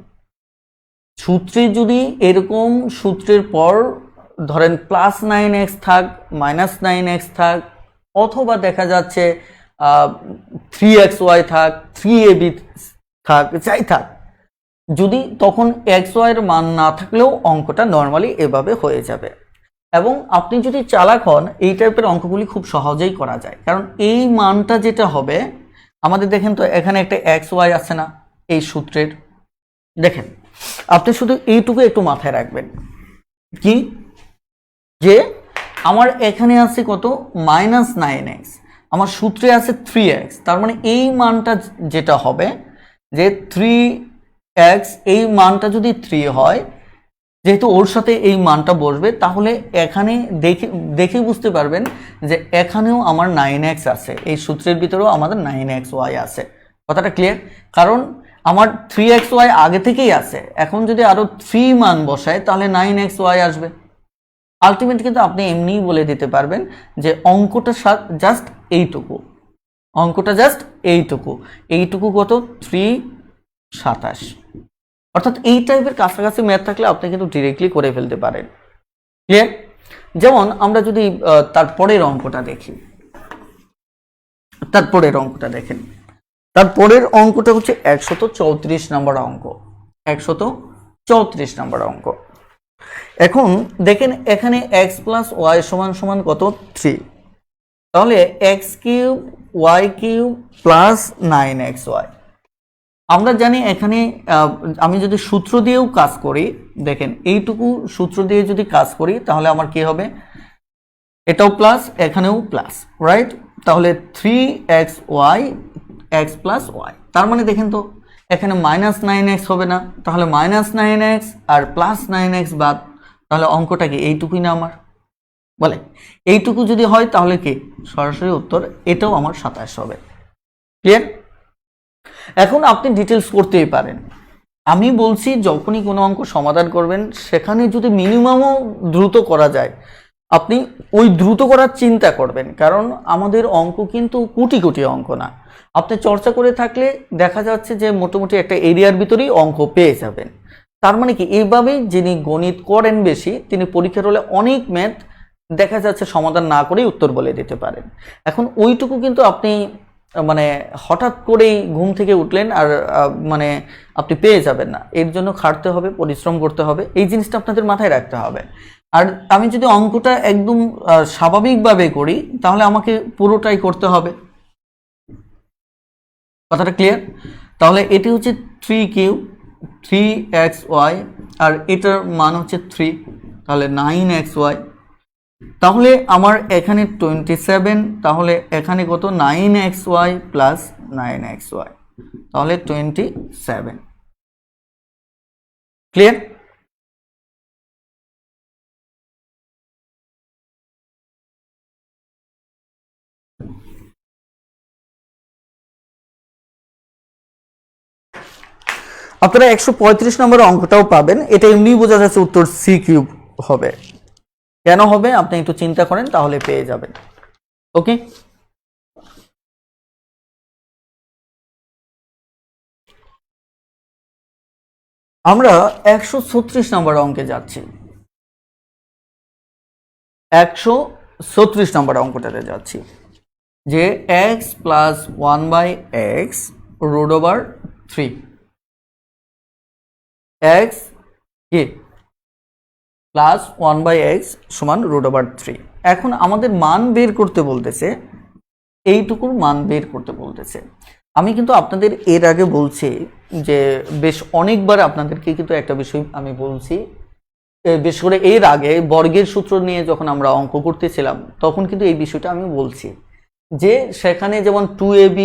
সূত্রে যদি এরকম সূত্রের পর ধরেন প্লাস 9x থাক, মাইনাস 9x থাক, অথবা দেখা যাচ্ছে 3xy থাক, 3ab থাক, যাই থাক, যদি তখন xy এর মান না থাকলেও অঙ্কটা নর্মালি এভাবে হয়ে যাবে। এবং আপনি যদি চালাক হন, এই টাইপের অঙ্কগুলি খুব সহজেই করা যায়। কারণ এই মানটা যেটা হবে আমাদের, দেখেন তো এখানে একটা xy আছে না এই সূত্রের, দেখেন আপনি শুধু এইটুকু একটু মাথায় রাখবেন কি, যে আমার এখানে আছে কত? মাইনাস 9x, আমার সূত্রে আছে 3x, তার মানে এই মানটা যেটা হবে যে 3x, এই মানটা যদি 3 হয়, যেহেতু ওর সাথে এই মানটা বসবে, তাহলে এখানে দেখে বুঝতে পারবেন যে এখানেও আমার 9x আছে, এই সূত্রের ভিতরেও আমাদের 9xy আছে। কথাটা ক্লিয়ার? কারণ আমার 3xy আগে থেকেই আছে, এখন যদি আরো 3 মান বসায় তাহলে 9xy আসবে। আলটিমেট কিন্তু আপনি এমনিই বলে দিতে পারবেন যে অঙ্কটা জাস্ট এইটুকু, অঙ্কটা জাস্ট এইটুকু কত? 327। অর্থাৎ এই টাইপের কাছাকাছি ম্যাথ থাকলে আপনি কিন্তু ডিরেক্টলি করে ফেলতে পারেন। ক্লিয়ার? যেমন আমরা যদি তারপরের অঙ্কটা দেখি, তারপরের অঙ্কটা হচ্ছে 134 নম্বর অঙ্ক। 134 নম্বর অঙ্ক। এখন দেখেন এখানে x প্লাস ওয়াই সমান সমান কত? 3। তাহলে x cube Y cube plus 9xy। আমরা জানি এখানে আমি যদি সূত্র দিয়েও কাজ করি, দেখেন এইটুকু সূত্র দিয়ে যদি কাজ করি তাহলে আমার কি হবে? এটাও প্লাস, এখানেও প্লাস, রাইট? তাহলে 3xy x প্লাস ওয়াই, তার মানে দেখেন তো এখানে মাইনাস 9x হবে না, তাহলে মাইনাস 9x আর প্লাস 9x বাদ, তাহলে অঙ্কটা কি এইটুকুই না আমার? বলে এইটুকু যদি হয় তাহলে কি সরাসরি উত্তর এটাও আমার 27 হবে। ক্লিয়ার? এখন আপনি ডিটেলস করতেই পারেন। আমি বলছি যখনই কোনো অঙ্ক সমাধান করবেন সেখানে যদি মিনিমামও দ্রুত করা যায় আপনি ওই দ্রুত করার চিন্তা করবেন, কারণ আমাদের অঙ্ক কিন্তু কোটি কোটি অঙ্ক না। আপনি চর্চা করে থাকলে দেখা যাচ্ছে যে মোটামুটি একটা এরিয়ার ভিতরেই অঙ্ক পেয়ে যাবেন। তার মানে কি, এইভাবেই যিনি গণিত করেন বেশি, তিনি পরীক্ষার হলে অনেক ম্যাথ দেখা যাচ্ছে সমাধান না করেই উত্তর বলে দিতে পারেন। এখন ওইটুকু কিন্তু আপনি মানে হঠাৎ করেই ঘুম থেকে উঠলেন আর মানে আপনি পেয়ে যাবেন না। এর জন্য খাটতে হবে, পরিশ্রম করতে হবে, এই জিনিসটা আপনাদের মাথায় রাখতে হবে। আর আমি যদি অঙ্কটা একদম স্বাভাবিকভাবে করি তাহলে আমাকে পুরোটাই করতে হবে। কথাটা ক্লিয়ার? তাহলে এটি হচ্ছে 3 কিউব 3xy আর এটার মান হচ্ছে 3, তাহলে 9xy। তাহলে আমার এখানে 27, তাহলে এখানে কত, 9xy প্লাস 9xy, তাহলে 27। ক্লিয়ার? আপনারা 135 নম্বরের অঙ্কটাও পাবেন। এটা এমনি বোঝা যাচ্ছে উত্তর সি কিউব হবে। কেন হবে আপনি একটু চিন্তা করেন, তাহলে পেয়ে যাবেন। ওকে, আমরা 136 নম্বর অঙ্কে যাচ্ছি। 136 নম্বর অঙ্কটাতে যাচ্ছি যে x plus 1/x root over 3, x কি প্লাস 1/x সমান রুট ওভার 3। এখন আমাদের মান বের করতে বলতেছে, এইটুকুর মান বের করতে বলতেছে। আমি কিন্তু আপনাদের এর আগে বলছি যে বেশ অনেকবার আপনাদেরকে কিন্তু একটা বিষয় আমি বলছি, বিশেষ করে এর আগে বর্গের সূত্র নিয়ে যখন আমরা অঙ্ক করতেছিলাম তখন কিন্তু এই বিষয়টা আমি বলছি যে সেখানে যেমন 2ab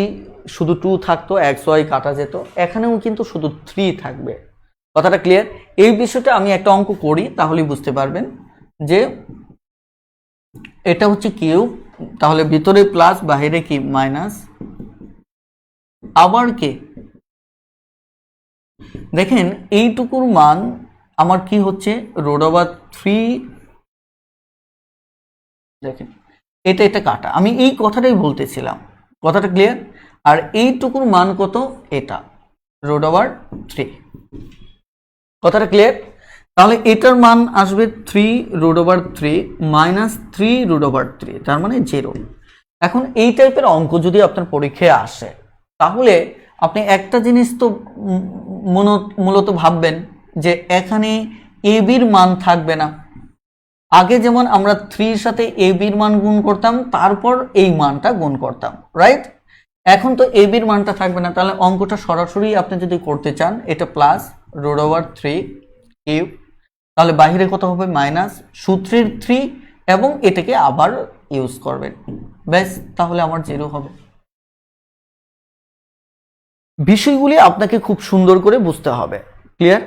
শুধু 2 থাকতো, xy কাটা যেত, এখানেও কিন্তু শুধু 3 থাকবে। কথাটা ক্লিয়ার? এই বিষয়টা আমি একটা অঙ্ক করি তাহলেই বুঝতে পারবেন যে এটা হচ্ছে কিউব, তাহলে ভিতরে প্লাস বাইরে কি মাইনাস, আবার কে দেখেন এইটুকুর মান আমার কি হচ্ছে রুট ওভার 3। দেখেন এটা কাটা, আমি এই কথাটাই বলতেছিলাম। কথাটা ক্লিয়ার? আর এইটুকুর মান কত, এটা রুট ওভার 3। কথাটা ক্লিয়ার? তাহলে এটার মান আসবে 3 root over 3 minus 3 root over 3, তার মানে 0। এখন এই টাইপের অঙ্ক যদি আপনার পরীক্ষায় আসে তাহলে আপনি একটা জিনিস তো মূলত ভাববেন যে এখানে এ বির মান থাকবে না। আগে যেমন আমরা 3 সাথে এ বির মান গুণ করতাম, তারপর এই মানটা গুণ করতাম, রাইট? এখন তো এ বির মানটা থাকবে না, তাহলে অঙ্কটা সরাসরি আপনি যদি করতে চান এটা প্লাস রুট ওভার 3 কিউব, তাহলে বাইরে কত হবে মাইনাস সূত্রের 3 এবং এটাকে আবার ইউজ করবেন, ব্যাস, তাহলে আমার 0 হবে। বিষয়গুলি আপনাকে খুব সুন্দর করে বুঝতে হবে। ক্লিয়ার?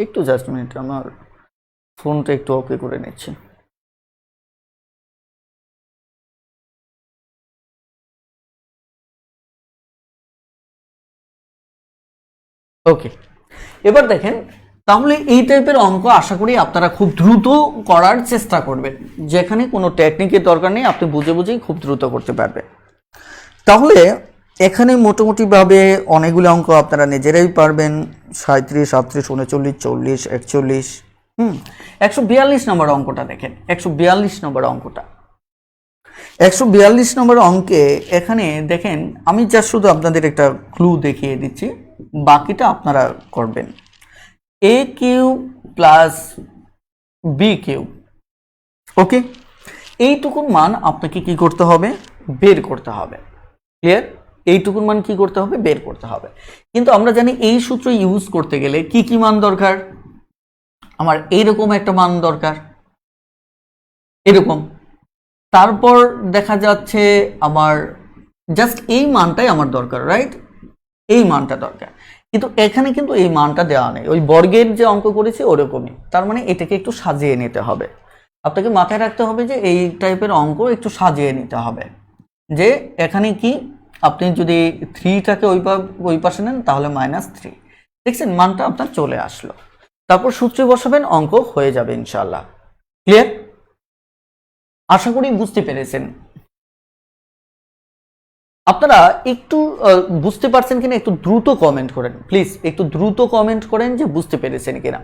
একটু জাস্ট মিনিট, আমার ফোনটা একটু ওকে করে নিচ্ছি। ওকে, এবার দেখেন, তাহলে এই টাইপের অঙ্ক আশা করি আপনারা খুব দ্রুত করার চেষ্টা করবেন, যেখানে কোনো টেকনিকের দরকার নেই, আপনি বুঝে বুঝেই খুব দ্রুত করতে পারবেন। তাহলে এখানে মোটামুটিভাবে অনেকগুলো অঙ্ক আপনারা নিজেরাই পারবেন, 37, 38, 39, 40, 41। 142 নম্বর অঙ্কটা দেখেন, 142 নম্বর অঙ্কটা, 142 নম্বর অঙ্কে এখানে দেখেন আমি যা শুধু আপনাদের একটা ক্লু দেখিয়ে দিচ্ছি, বাকিটা আপনারা করবেন। এ কিউব প্লাস বি কিউব, ওকে, এইটুকুর মান আপনাকে কি করতে হবে, বের করতে হবে। ক্লিয়ার? এইটুকুর মান কি করতে হবে, বের করতে হবে। কিন্তু আমরা জানি এই সূত্র ইউজ করতে গেলে কি কি মান দরকার, আমার এইরকম একটা মান দরকার, এরকম, তারপর দেখা যাচ্ছে আমার জাস্ট এই মানটাই আমার দরকার, রাইট? এই মানটা দরকার, কিন্তু এখানে কিন্তু এই মানটা দেওয়া নেই, ওই বর্গের যে অঙ্ক করেছি ওরকমই, তার মানে এটাকে একটু সাজিয়ে নিতে হবে। আপনাকে মাথায় রাখতে হবে যে এই টাইপের অঙ্ক একটু সাজিয়ে নিতে হবে, যে এখানে কি আপনি যদি 3টাকে ওই পাশে নেন তাহলে -3, দেখছেন মানটা আপনার চলে আসলো, তারপর সূত্রে বসাবেন, অঙ্ক হয়ে যাবে ইনশাআল্লাহ। ক্লিয়ার? আশা করি বুঝতে পেরেছেন। আপনারা একটু বুঝতে পারছেন কিনা একটু দ্রুত কমেন্ট করেন প্লিজ, একটু দ্রুত কমেন্ট করেন যে বুঝতে পেরেছেন কিনা।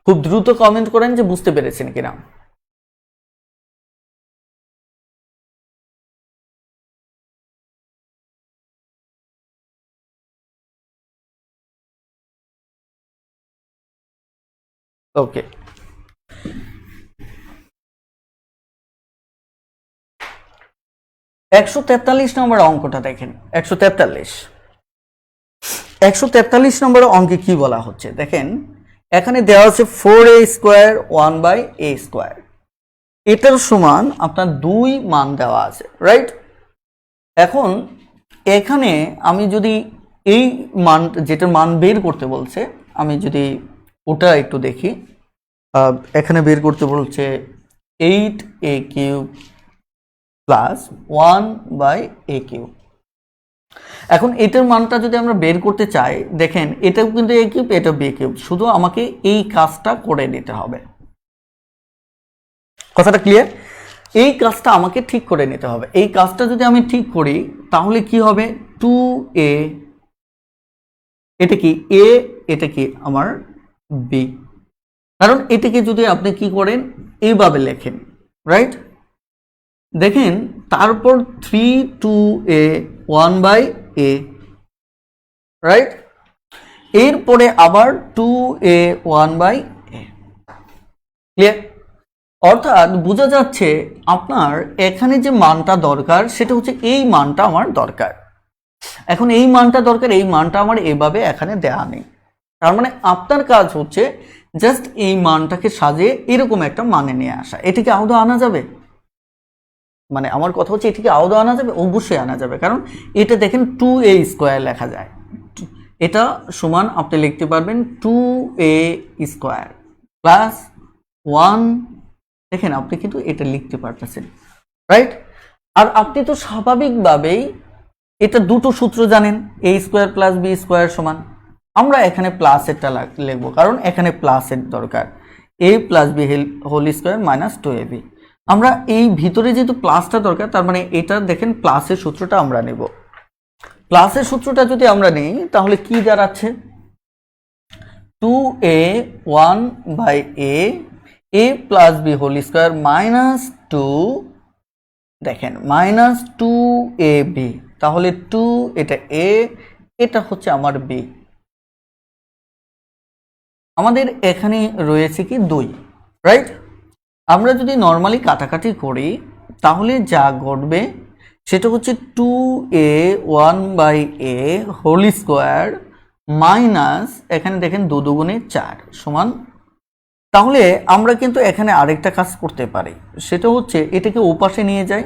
খুব দ্রুত কমেন্ট করেন যে বুঝতে পেরেছেন কিনা। ওকে, 143 নম্বর অঙ্কটা দেখেন। 143 নম্বর অঙ্কে কি বলা হচ্ছে দেখেন, এখানে দেওয়া আছে 4a স্কোয়ার 1/a²। এটার সমান আপনার 2 মান দেওয়া আছে, রাইট? এখন এখানে আমি যদি এই মান, যেটার মান বের করতে বলছে, আমি যদি ওটা একটু দেখি, এখানে বের করতে বলছে 8a³ প্লাস 1/a³। এখন এটার মানটা যদি আমরা বের করতে চাই, দেখেন এটাও কিন্তু a³ এটা b³, শুধু আমাকে এই কাজটা করে নিতে হবে। কথাটা ক্লিয়ার? এই কাজটা আমাকে ঠিক করে নিতে হবে। এই কাজটা যদি আমি ঠিক করি তাহলে কি হবে, 2a, এটা কি a, এটা কি আমার b। কারণ এটাকে যদি আপনি কি করেন এইভাবে লেখেন, রাইট? দেখেন তারপর 3 2a 1/a, রাইট? এরপরে আবার 2a 1/a। ক্লিয়ার? অর্থাৎ বোঝা যাচ্ছে আপনার এখানে যে মানটা দরকার সেটা হচ্ছে এই মানটা আমার দরকার। এখন এই মানটা দরকার, এই মানটা আমার এভাবে এখানে দেয়া নেই। তার মানে আপনার কাজ হচ্ছে জাস্ট এই মানটাকে সাজিয়ে এরকম একটা মানে নিয়ে আসা। এটিকে আদৌ আনা যাবে? মানে আমার কথা হচ্ছে এটিকে আদৌ আনা যাবে? অবশ্যই আনা যাবে, কারণ এটা দেখেন 2a² লেখা যায়। এটা সমান আপনি লিখতে পারবেন 2a² প্লাস 1, দেখেন আপনি কিন্তু এটা লিখতে পারতেছেন, রাইট? আর আপনি তো স্বাভাবিকভাবেই এটা দুটো সূত্র জানেন, a² প্লাস b² সমান, আমরা এখানে প্লাসেরটা লিখবো কারণ এখানে প্লাসের দরকার, a plus b whole square minus 2ab। আমরা এই ভিতরে যেহেতু প্লাসটা দরকার, তার মানে এটা দেখেন প্লাসের সূত্রটা আমরা নেব। প্লাসের সূত্রটা যদি আমরা নিই তাহলে কি দাঁড়াচ্ছে, 2a 1/a a plus b whole square minus 2, দেখেন মাইনাস 2ab, তাহলে 2 এটা a, এটা হচ্ছে আমার b। আমাদের এখানে রয়েছে কি 2, রাইট? আমরা যদি নর্মালি কাটাকাটি করি তাহলে যা ঘটবে সেটা হচ্ছে 2a 1/a whole square minus, এখানে দেখেন 2 দুগুণে 4 সমান। তাহলে আমরা কিন্তু এখানে আরেকটা কাজ করতে পারি, সেটা হচ্ছে এটাকে ওপাশে নিয়ে যাই,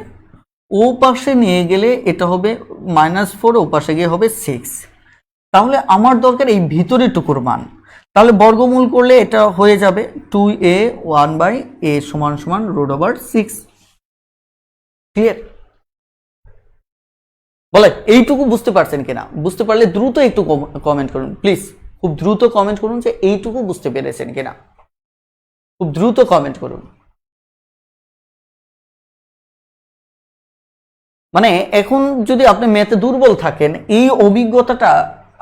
ও পাশে নিয়ে গেলে এটা হবে -4, ও পাশে গিয়ে হবে 6। তাহলে আমার দরকার এই ভিতরের টুকুর মান, তাহলে বর্গমূল করলে এটা হয়ে যাবে 2a 1/a সমান সমান √6। ক্লিয়ার? বলে এইটুকু বুঝতে পারছেন কিনা? বুঝতে পারলে দ্রুত একটু কমেন্ট করুন প্লিজ, খুব দ্রুত কমেন্ট করুন যে এইটুকু বুঝতে পেরেছেন কিনা, খুব দ্রুত কমেন্ট করুন। মানে এখন যদি আপনি ম্যাথে দুর্বল থাকেন, এই অভিজ্ঞতাটা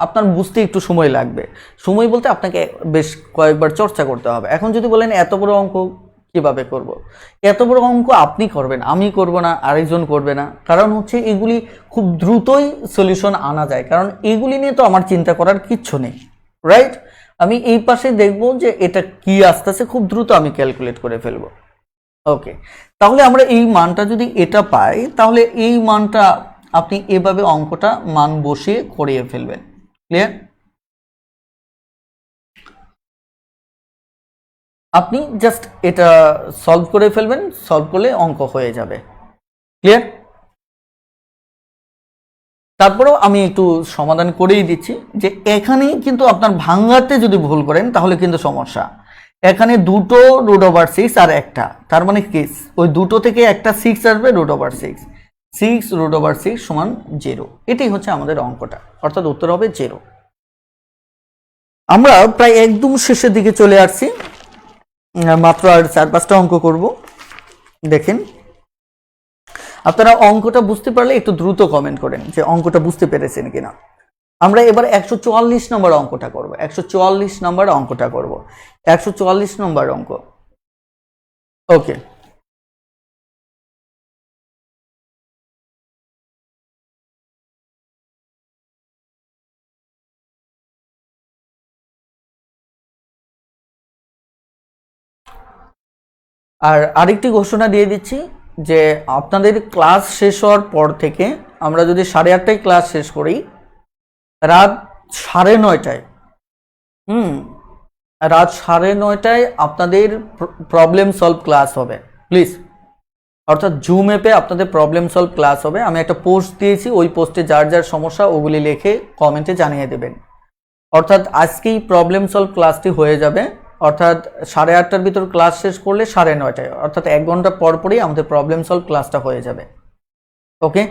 আপনার বুঝতে একটু সময় লাগবে। সময় বলতে আপনাকে বেশ কয়েকবার চর্চা করতে হবে। এখন যদি বলেন এত বড় অঙ্ক কিভাবে করব, এত বড় অঙ্ক আপনি করবেন, আমি করব না, আরেকজন করবে না। কারণ হচ্ছে এগুলি খুব দ্রুতই সলিউশন আনা যায়, কারণ এগুলি নিয়ে তো আমার চিন্তা করার কিচ্ছু নেই, রাইট? আমি এই পাশে দেখব যে এটা কি আসতেছে, খুব দ্রুত আমি ক্যালকুলেট করে ফেলবো। ওকে, তাহলে আমরা এই মানটা যদি এটা পাই তাহলে এই মানটা আপনি এভাবে অঙ্কটা মান বসিয়ে করিয়ে ফেলবেন। ক্লিয়ার? আপনি জাস্ট এটা সলভ করে ফেলবেন, সলভ করলে অঙ্ক হয়ে যাবে। ক্লিয়ার? তারপরেও আমি একটু সমাধান করেই দিচ্ছি যে এখানে কিন্তু আপনার ভাঙাতে যদি ভুল করেন তাহলে কিন্তু সমস্যা। এখানে দুটো √6 আর একটা, তার মানে কি ওই দুটো থেকে একটা 6 আসবে √6, 6√6 সমান 0। এটাই হচ্ছে আমাদের অঙ্কটা, অর্থাৎ উত্তর হবে 0। আমরা প্রায় একদম শেষের দিকে চলে আসছি, মাত্র আর 4-5টা অঙ্ক করব। দেখেন, আপনারা অঙ্কটা বুঝতে পারলে একটু দ্রুত কমেন্ট করেন যে অঙ্কটা বুঝতে পেরেছেন কিনা। আমরা এবার 144 নম্বর অঙ্কটা করব। 144 নম্বর অঙ্কটা করব। 144 নম্বর অঙ্ক। ওকে, আর আরেকটি ঘোষণা দিয়ে দিচ্ছি যে আপনাদের ক্লাস শেষ হওয়ার পর থেকে আমরা যদি 8:30টায় ক্লাস শেষ করি, রাত 9:30টায় রাত 9:30টায় আপনাদের প্রবলেম সলভ ক্লাস হবে প্লিজ। অর্থাৎ জুম অ্যাপে আপনাদের প্রবলেম সলভ ক্লাস হবে। আমি একটা পোস্ট দিয়েছি, ওই পোস্টে যার যার সমস্যা ওগুলি লিখে কমেন্টে জানিয়ে দেবেন। অর্থাৎ আজকেই প্রবলেম সলভ ক্লাসটি হয়ে যাবে। অর্থাৎ 8:30টার ভিতর ক্লাস শেষ করলে 9:30টায়, অর্থাৎ 1 ঘন্টা পরই আমাদের প্রবলেম সলভ ক্লাসটা হয়ে যাবে। ওকে,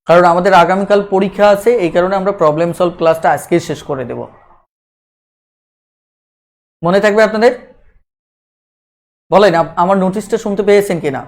কারণ আমাদের আগামীকাল পরীক্ষা আছে, এই কারণে আমরা প্রবলেম সলভ ক্লাসটা আজকেই শেষ করে দেব। মনে থাকবে আপনাদের? বলেন আমার নোটিশটা শুনতে পেয়েছেন কিনা?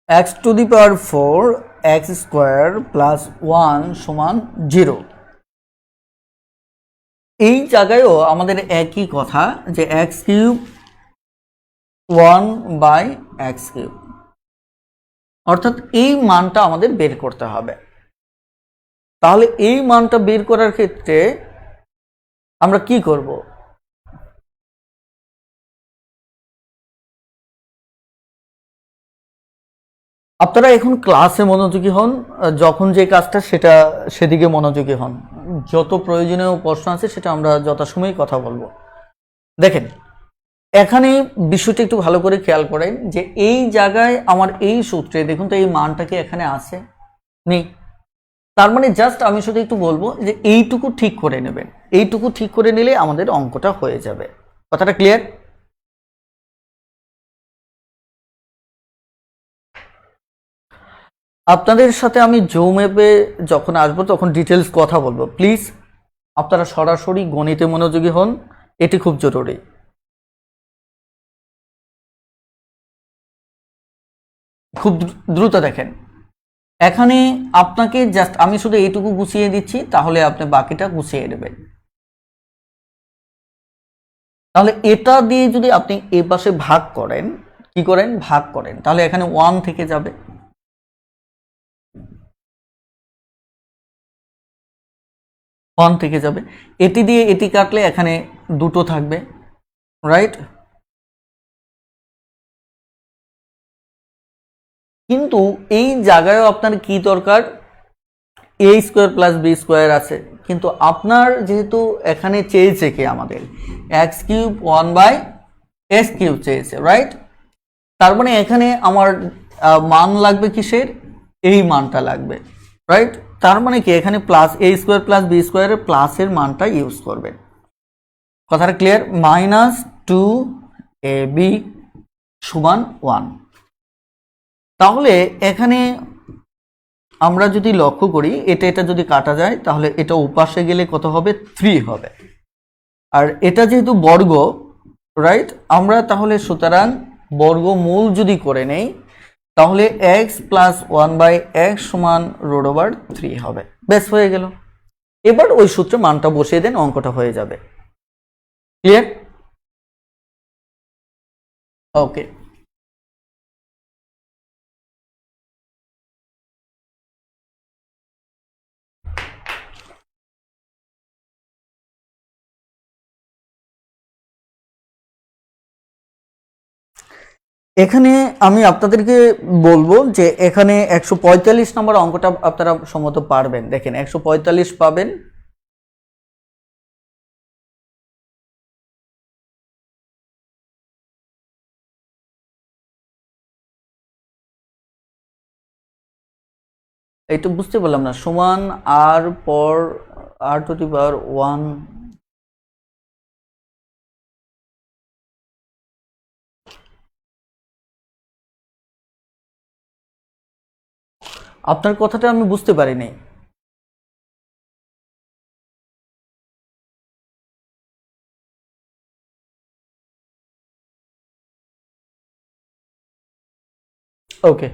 x⁴ x² + 1 সমান 0। এই জায়গায়ও আমাদের একই কথা যে x³ 1/x³, অর্থাৎ এই মানটা আমাদের বের করতে হবে। তাহলে এই মানটা বের করার ক্ষেত্রে আমরা কি করব? আপনারা এখন ক্লাসে মনোযোগী হন, যখন যে কাজটা সেটা সেদিকে মনোযোগী হন। যত প্রয়োজনীয় প্রশ্ন আছে সেটা আমরা যথাসময়ে কথা বলবো। দেখেন, এখানে বিষয়টা একটু ভালো করে খেয়াল করেন যে এই জায়গায় আমার এই সূত্রে দেখুন তো এই মানটা কি এখানে আছে? নেই। তার মানে জাস্ট আমি শুধু একটু বলবো যে এইটুকু ঠিক করে নেবেন, এইটুকু ঠিক করে নিলে আমাদের অঙ্কটা হয়ে যাবে। কথাটা ক্লিয়ার? আপনাদের সাথে আমি জুম অ্যাপে যখন আসবো তখন ডিটেলস কথা বলবো। প্লিজ আপনারা সরাসরি গণিতে মনোযোগী হন, এটি খুব জরুরি। খুব দ্রুত দেখেন, এখানে আপনাকে জাস্ট আমি শুধু এইটুকু গুছিয়ে দিচ্ছি, তাহলে আপনি বাকিটা গুছিয়ে নেবেন। তাহলে এটা দিয়ে যদি আপনি এ পাশে ভাগ করেন, কি করেন? ভাগ করেন, তাহলে এখানে 1 থেকে যাবে। এটি দিয়ে এটি কাটলে এখানে দুটো থাকবে, রাইট? কিন্তু এই জায়গায়ও আপনার কি দরকার? a² + b² আছে, কিন্তু আপনার যেহেতু এখানে চেয়েছে কি আমাদের x³ 1/s³ চেয়েছে, রাইট? তার মানে এখানে আমার মান লাগবে কিসের? এই মানটা লাগবে, রাইট? তার মানে কি এখানে প্লাস a² + b² এর প্লাসের মানটা ইউজ করবেন। কথাটা ক্লিয়ার? -2ab = 1। তাহলে এখানে আমরা যদি লক্ষ্য করি এটা যদি কাটা যায় তাহলে এটা ওপাশে গেলে কত হবে? 3 হবে। আর এটা যেহেতু বর্গ, রাইট, আমরা তাহলে সুতরাং বর্গমূল যদি করে নেই তাহলে x + 1/x = √3 হবে। বেশ, হয়ে গেল। এবার ওই সূত্রে মানটা বসিয়ে দেন, অঙ্কটা হয়ে যাবে। ক্লিয়ার? ওকে, এখানে আমি আপনাদেরকে বলবো যে এখানে 145 নম্বর অঙ্কটা আপনারা সম্ভবত পারবেন। দেখেন 145 পাবেন। এই তো বুঝতে পারলাম না, সমান আর পর আর টু দি পাওয়ার 1, আপনার কথাটা আমি বুঝতে পারিনি। ওকে,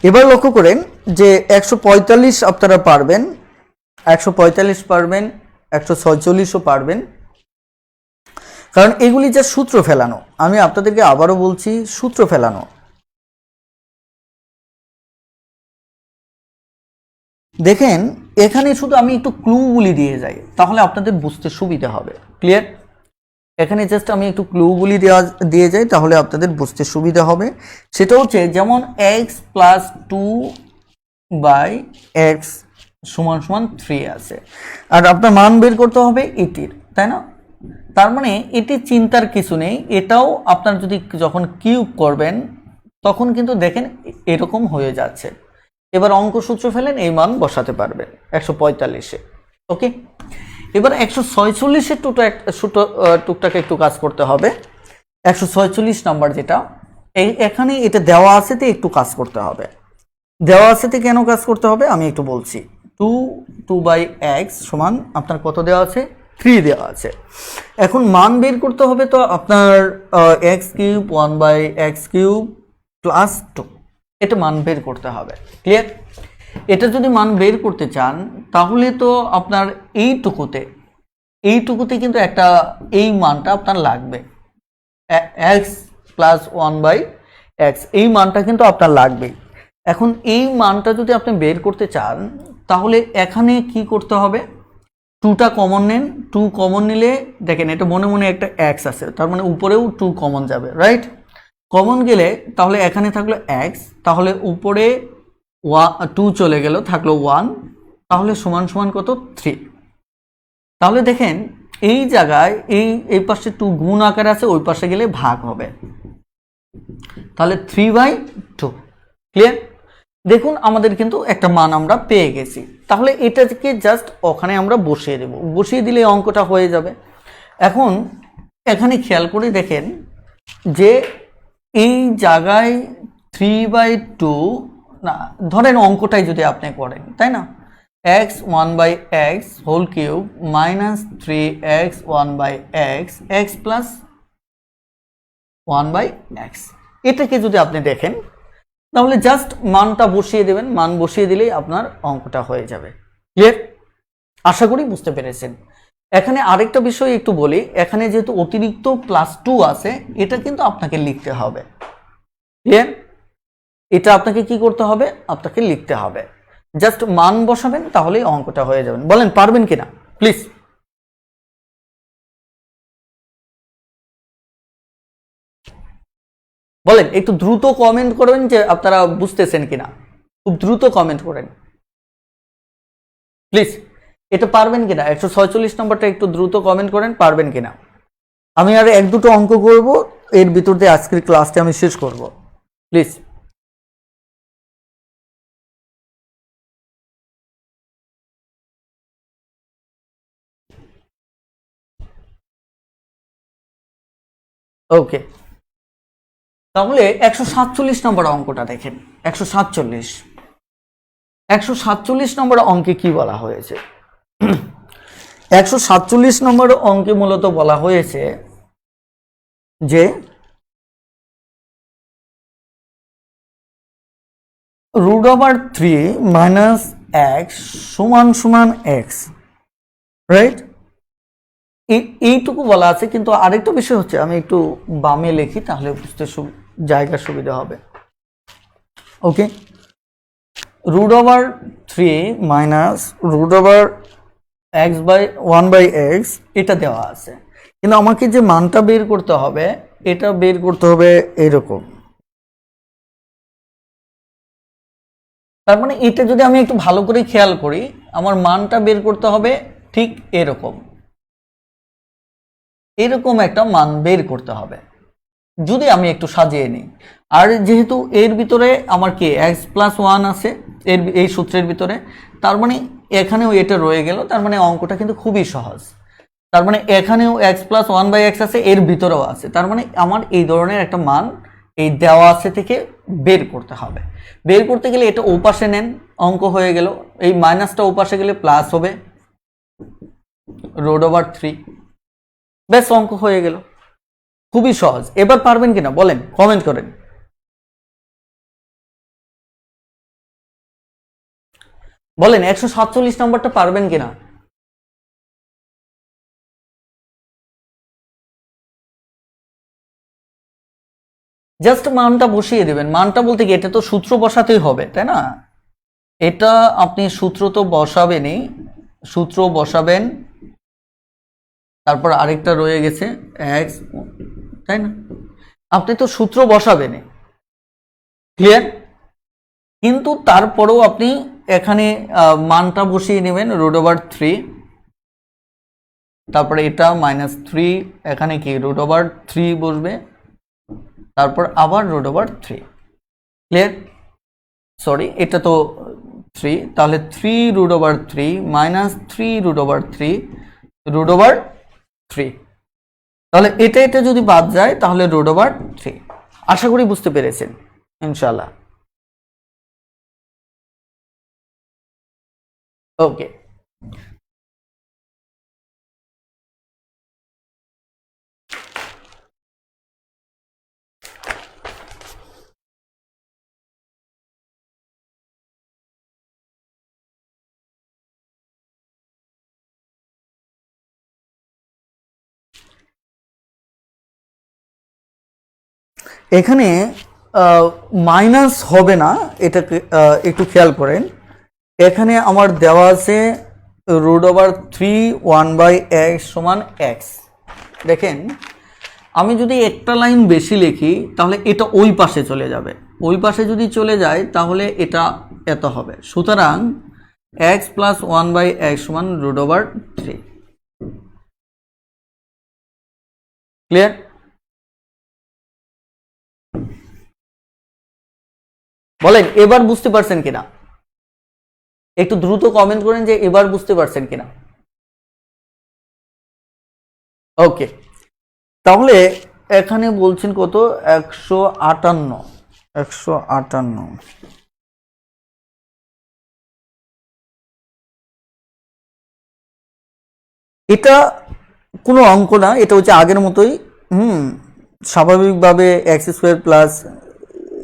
এবার লক্ষ্য করেন যে 145 আপনারা পারবেন, 145 পারবেন, 146ও পারবেন, কারণ এগুলি যে সূত্র ফেলানো। আমি আপনাদেরকে আবারও বলছি, সূত্র ফেলানো। দেখেন এখানে শুধু আমি একটু ক্লুগুলি দিয়ে যাই, তাহলে আপনাদের বুঝতে সুবিধা হবে। ক্লিয়ার? এখানে জাস্ট আমি একটু ক্লুগুলি দিয়ে যাই, তাহলে আপনাদের বুঝতে সুবিধা হবে। সেটা হচ্ছে যেমন এক্স প্লাস 2/x সমান সমান 3 আছে, আর আপনার মান বের করতে হবে এটির, তাই না? তার মানে এটি চিন্তার কিছু নেই। এটাও আপনার যদি যখন কিউব করবেন তখন কিন্তু দেখেন এরকম হয়ে যাচ্ছে। এবার অঙ্ক সূত্র ফেলেন, এই মান বসাতে পারবেন 145-এ। ওকে, এবার 146-এর টুকটাকে একটু কাজ করতে হবে। 146 নাম্বার যেটা, এখানে এটা দেওয়া আছে তে একটু কাজ করতে হবে। দেওয়া আছে তে কেন কাজ করতে হবে আমি একটু বলছি। 2/x সমান আপনার কত দেওয়া আছে? 3 দেওয়া আছে। এখন মান বের করতে হবে, তো আপনার x³ 1/x³ প্লাস 2, এটা মান বের করতে হবে। ক্লিয়ার? এটা যদি মান বের করতে চান তাহলে তো আপনার এইটুকুতে কিন্তু একটা এই মানটা আপনার লাগবে, x প্লাস 1/x, এই মানটা কিন্তু আপনার লাগবে। এখন এই মানটা যদি আপনি বের করতে চান তাহলে এখানে কি করতে হবে? 2টা কমন নেন। 2 কমন নিলে দেখেন এটা মনে মনে একটা x আছে, তার মানে উপরেও 2 কমন যাবে, রাইট? কমন গেলে তাহলে এখানে থাকলো x, তাহলে উপরে 2 চলে গেল, থাকলো 1, তাহলে সমান সমান কত? 3। তাহলে দেখেন এই জায়গায় এই পাশে 2 গুণ আকারে আছে, ওই পাশে গেলে ভাগ হবে, তাহলে 3/2। ক্লিয়ার? দেখুন আমাদের কিন্তু একটা মান আমরা পেয়ে গেছি। তাহলে এটাকে জাস্ট ওখানে আমরা বসিয়ে দেব, বসিয়ে দিলে অঙ্কটা হয়ে যাবে। এখন এখানে খেয়াল করে দেখেন যে এই জায়গায় 3/2 না, ধরেন অঙ্কটাই যদি আপনি করেন, তাই না? x 1/x whole cube minus 3x 1/x x plus 1/x, এটাকে যদি আপনি দেখেন তাহলে জাস্ট মানটা বসিয়ে দেবেন, মান বসিয়ে দিলেই আপনার অঙ্কটা হয়ে যাবে। ক্লিয়ার? আশা করি বুঝতে পেরেছেন। এখানে আরেকটা বিষয় একটু বলি, এখানে যেহেতু অতিরিক্ত +2 আছে, এটা কিন্তু আপনাকে লিখতে হবে। ক্লিয়ার? এটা আপনাকে কি করতে হবে? আপনাকে লিখতে হবে। জাস্ট মান বসাবেন, তাহলেই অঙ্কটা হয়ে যাবেন। বলেন পারবেন কিনা প্লিজ? বলেন, একটু দ্রুত কমেন্ট করবেন যে আপনারা বুঝতেছেন কিনা, খুব দ্রুত কমেন্ট করেন প্লিজ। এটা পারবেন কিনা? 146 নম্বরটা একটু দ্রুত কমেন্ট করেন, পারবেন কিনা। আমি আর 1-2টো অঙ্ক করব, এর ভিতর দিয়ে আজকের ক্লাসটা আমি শেষ করব, প্লিজ। ওকে, তাহলে 147 নম্বর অঙ্কটা দেখেন। 147 নম্বর অঙ্কে কি বলা হয়েছে? 147 নম্বর অঙ্কে মূলত বলা হয়েছে যে √3 মাইনাস x সমান সমান x, রাইট? এইটুকু বলা আছে, কিন্তু আরেকটা বিষয় হচ্ছে, আমি একটু বামে লিখি তাহলে বুঝতে জায়গা সুবিধা হবে। ওকে, √3 মাইনাস √x/1/x এটা দেওয়া আছে, কিন্তু আমাকে যে মানটা বের করতে হবে এটা বের করতে হবে এরকম। তার মানে এটা যদি আমি একটু ভালো করে খেয়াল করি, আমার মানটা বের করতে হবে ঠিক এরকম, এরকম একটা মান বের করতে হবে যদি আমি একটু সাজিয়ে নিই। আর যেহেতু এর ভিতরে আমার কি x+1 আছে এই সূত্রের ভিতরে, তার মানে এখানেও এটা রয়ে গেল, তার মানে অঙ্কটা কিন্তু খুবই সহজ। তার মানে এখানেও x+1/x আছে, এর ভিতরেও আছে, তার মানে আমার এই ধরনের একটা মান এই দেওয়া আছে থেকে বের করতে হবে। বের করতে গেলে এটা ওপাশে নেন, অঙ্ক হয়ে গেল। এই মাইনাসটা ওপাশে গেলে প্লাস হবে √3, ব্যাস অঙ্ক হয়ে গেল। খুবই সহজ। এবার পারবেন কিনা বলেন, কমেন্ট করেন। বলেন 147 নম্বরটা পারবেন কিনা। জাস্ট মানটা বসিয়ে দেবেন। মানটা বলতে কি, এটা তো সূত্র বসাতেই হবে, তাই না? এটা আপনি সূত্র তো বসাবেনই, সূত্র বসাবেন, তারপর আরেকটা রয়ে গেছে x, তাই না? আপনি তো সূত্র বসাবেনই, ক্লিয়ার? কিন্তু তারপরেও আপনি এখানে মানটা বসিয়ে নেবেন √3, তারপরে এটা -3, এখানে কি √3 বসবে, তারপর আবার √3, ক্লিয়ার? সরি, এটা তো 3, তাহলে 3√3 -3√3 √3, তাহলে এটা যদি বাদ যায় তাহলে √3। আশা করি বুঝতে পেরেছেন ইনশাআল্লাহ। ওকে, এখানে মাইনাস হবে না, এটাকে একটু খেয়াল করেন। এখানে আমার দেওয়া আছে √3 1/x = x। দেখেন, আমি যদি একটা লাইন বেশি লিখি তাহলে এটা ওই পাশে চলে যাবে, ওই পাশে যদি চলে যায় তাহলে এটা এত হবে। সুতরাং x+1/x = √3, ক্লিয়ার? বলেন এবার বুঝতে পারছেন কিনা, একটু দ্রুত কমেন্ট করেন যে এবার বুঝতে পারছেন কিনা। ওকে, তাহলে এখানে বলছেন কত, 158। এটা কোনো অঙ্ক না, এটা হচ্ছে আগের মতোই। স্বাভাবিকভাবে x²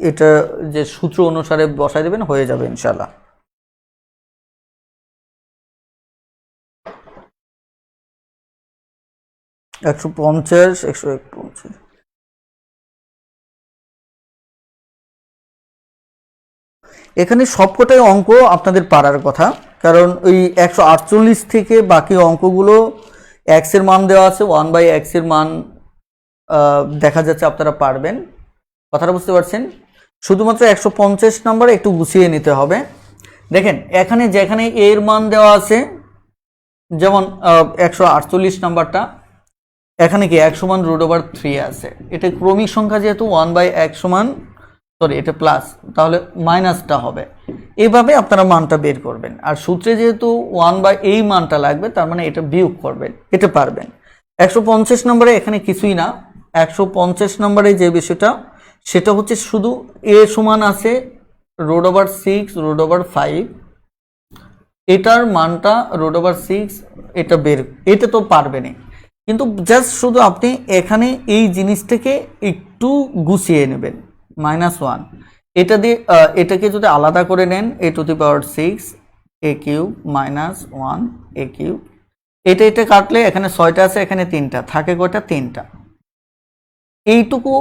এটা যে সূত্র অনুসারে বসাই দেবেন, হয়ে যাবে ইনশাল্লাহ। এখানে সবকটাই অঙ্ক আপনাদের পারার কথা, কারণ ওই 148 থেকে বাকি অঙ্কগুলো x এর মান দেওয়া আছে, 1/x এর মান দেখা যাচ্ছে আপনারা পারবেন। কথাটা বুঝতে পারছেন? শুধুমাত্র 150 নম্বরে একটু গুছিয়ে নিতে হবে। দেখেন এখানে যেখানে এর মান দেওয়া আছে, যেমন 148 নাম্বারটা, এখানে কি x = √3 আছে, এটা ক্রমিক সংখ্যা যেহেতু 1/x সরি এটা প্লাস, তাহলে মাইনাসটা হবে। এইভাবে আপনারা মানটা বের করবেন। আর সূত্রে যেহেতু 1/, এই মানটা লাগবে, তার মানে এটা বিয়োগ করবেন, এটা পারবেন। 150 নম্বরে এখানে কিছুই না। 150 নম্বরে যে বিষয়টা, সেটা হচ্ছে শুধু a সমান আছে √6 √5, এটার মানটা √6, এটা বের, এটা তো পারবেনই, কিন্তু জাস্ট শুধু আপনি এখানে এই জিনিসটাকে একটু গুছিয়ে নেবেন, -1, এটা দিয়ে এটাকে যদি আলাদা করে নেন, a⁶ a³ -1 a³, এটা কাটলে এখানে 6টা আছে, এখানে 3টা থাকে, কয়টা, 3টা। এইটুকু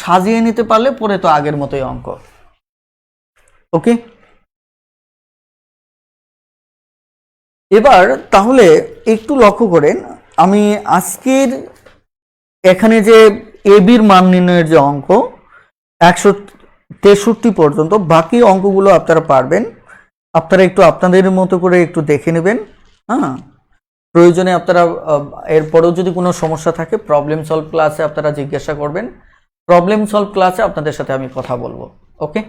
সাজিয়ে নিতে পারলে পরে তো আগের মতোই অঙ্ক। ওকে, এবার তাহলে একটু লক্ষ্য করেন, আমি আজকের এখানে যে এবির মান নির্ণয়ের যে অঙ্ক 163 পর্যন্ত, বাকি অঙ্কগুলো আপনারা পারবেন। আপনারা একটু আপনাদের মতো করে একটু দেখে নেবেন। হ্যাঁ, প্রয়োজনে আপনারা এরপরেও যদি কোনো সমস্যা থাকে প্রবলেম সলভ ক্লাসে আপনারা জিজ্ঞাসা করবেন। প্রবলেম সলভ ক্লাসে আপনাদের সাথে আমি কথা বলবো। ওকে,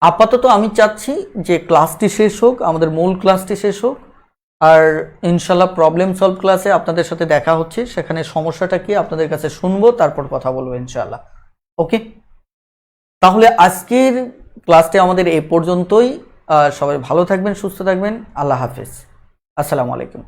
আপাতত আমি চাচ্ছি যে ক্লাসটি শেষ হোক, আমাদের মূল ক্লাসটি শেষ হোক, আর ইনশাল্লাহ প্রবলেম সলভ ক্লাসে আপনাদের সাথে দেখা হচ্ছে, সেখানে সমস্যাটা কি আপনাদের কাছে শুনবো, তারপর কথা বলবো ইনশাল্লাহ। ওকে, তাহলে আজকের ক্লাসটি আমাদের এই পর্যন্তই। সবাই ভালো থাকবেন, সুস্থ থাকবেন। আল্লাহ হাফেজ, আসসালামু আলাইকুম।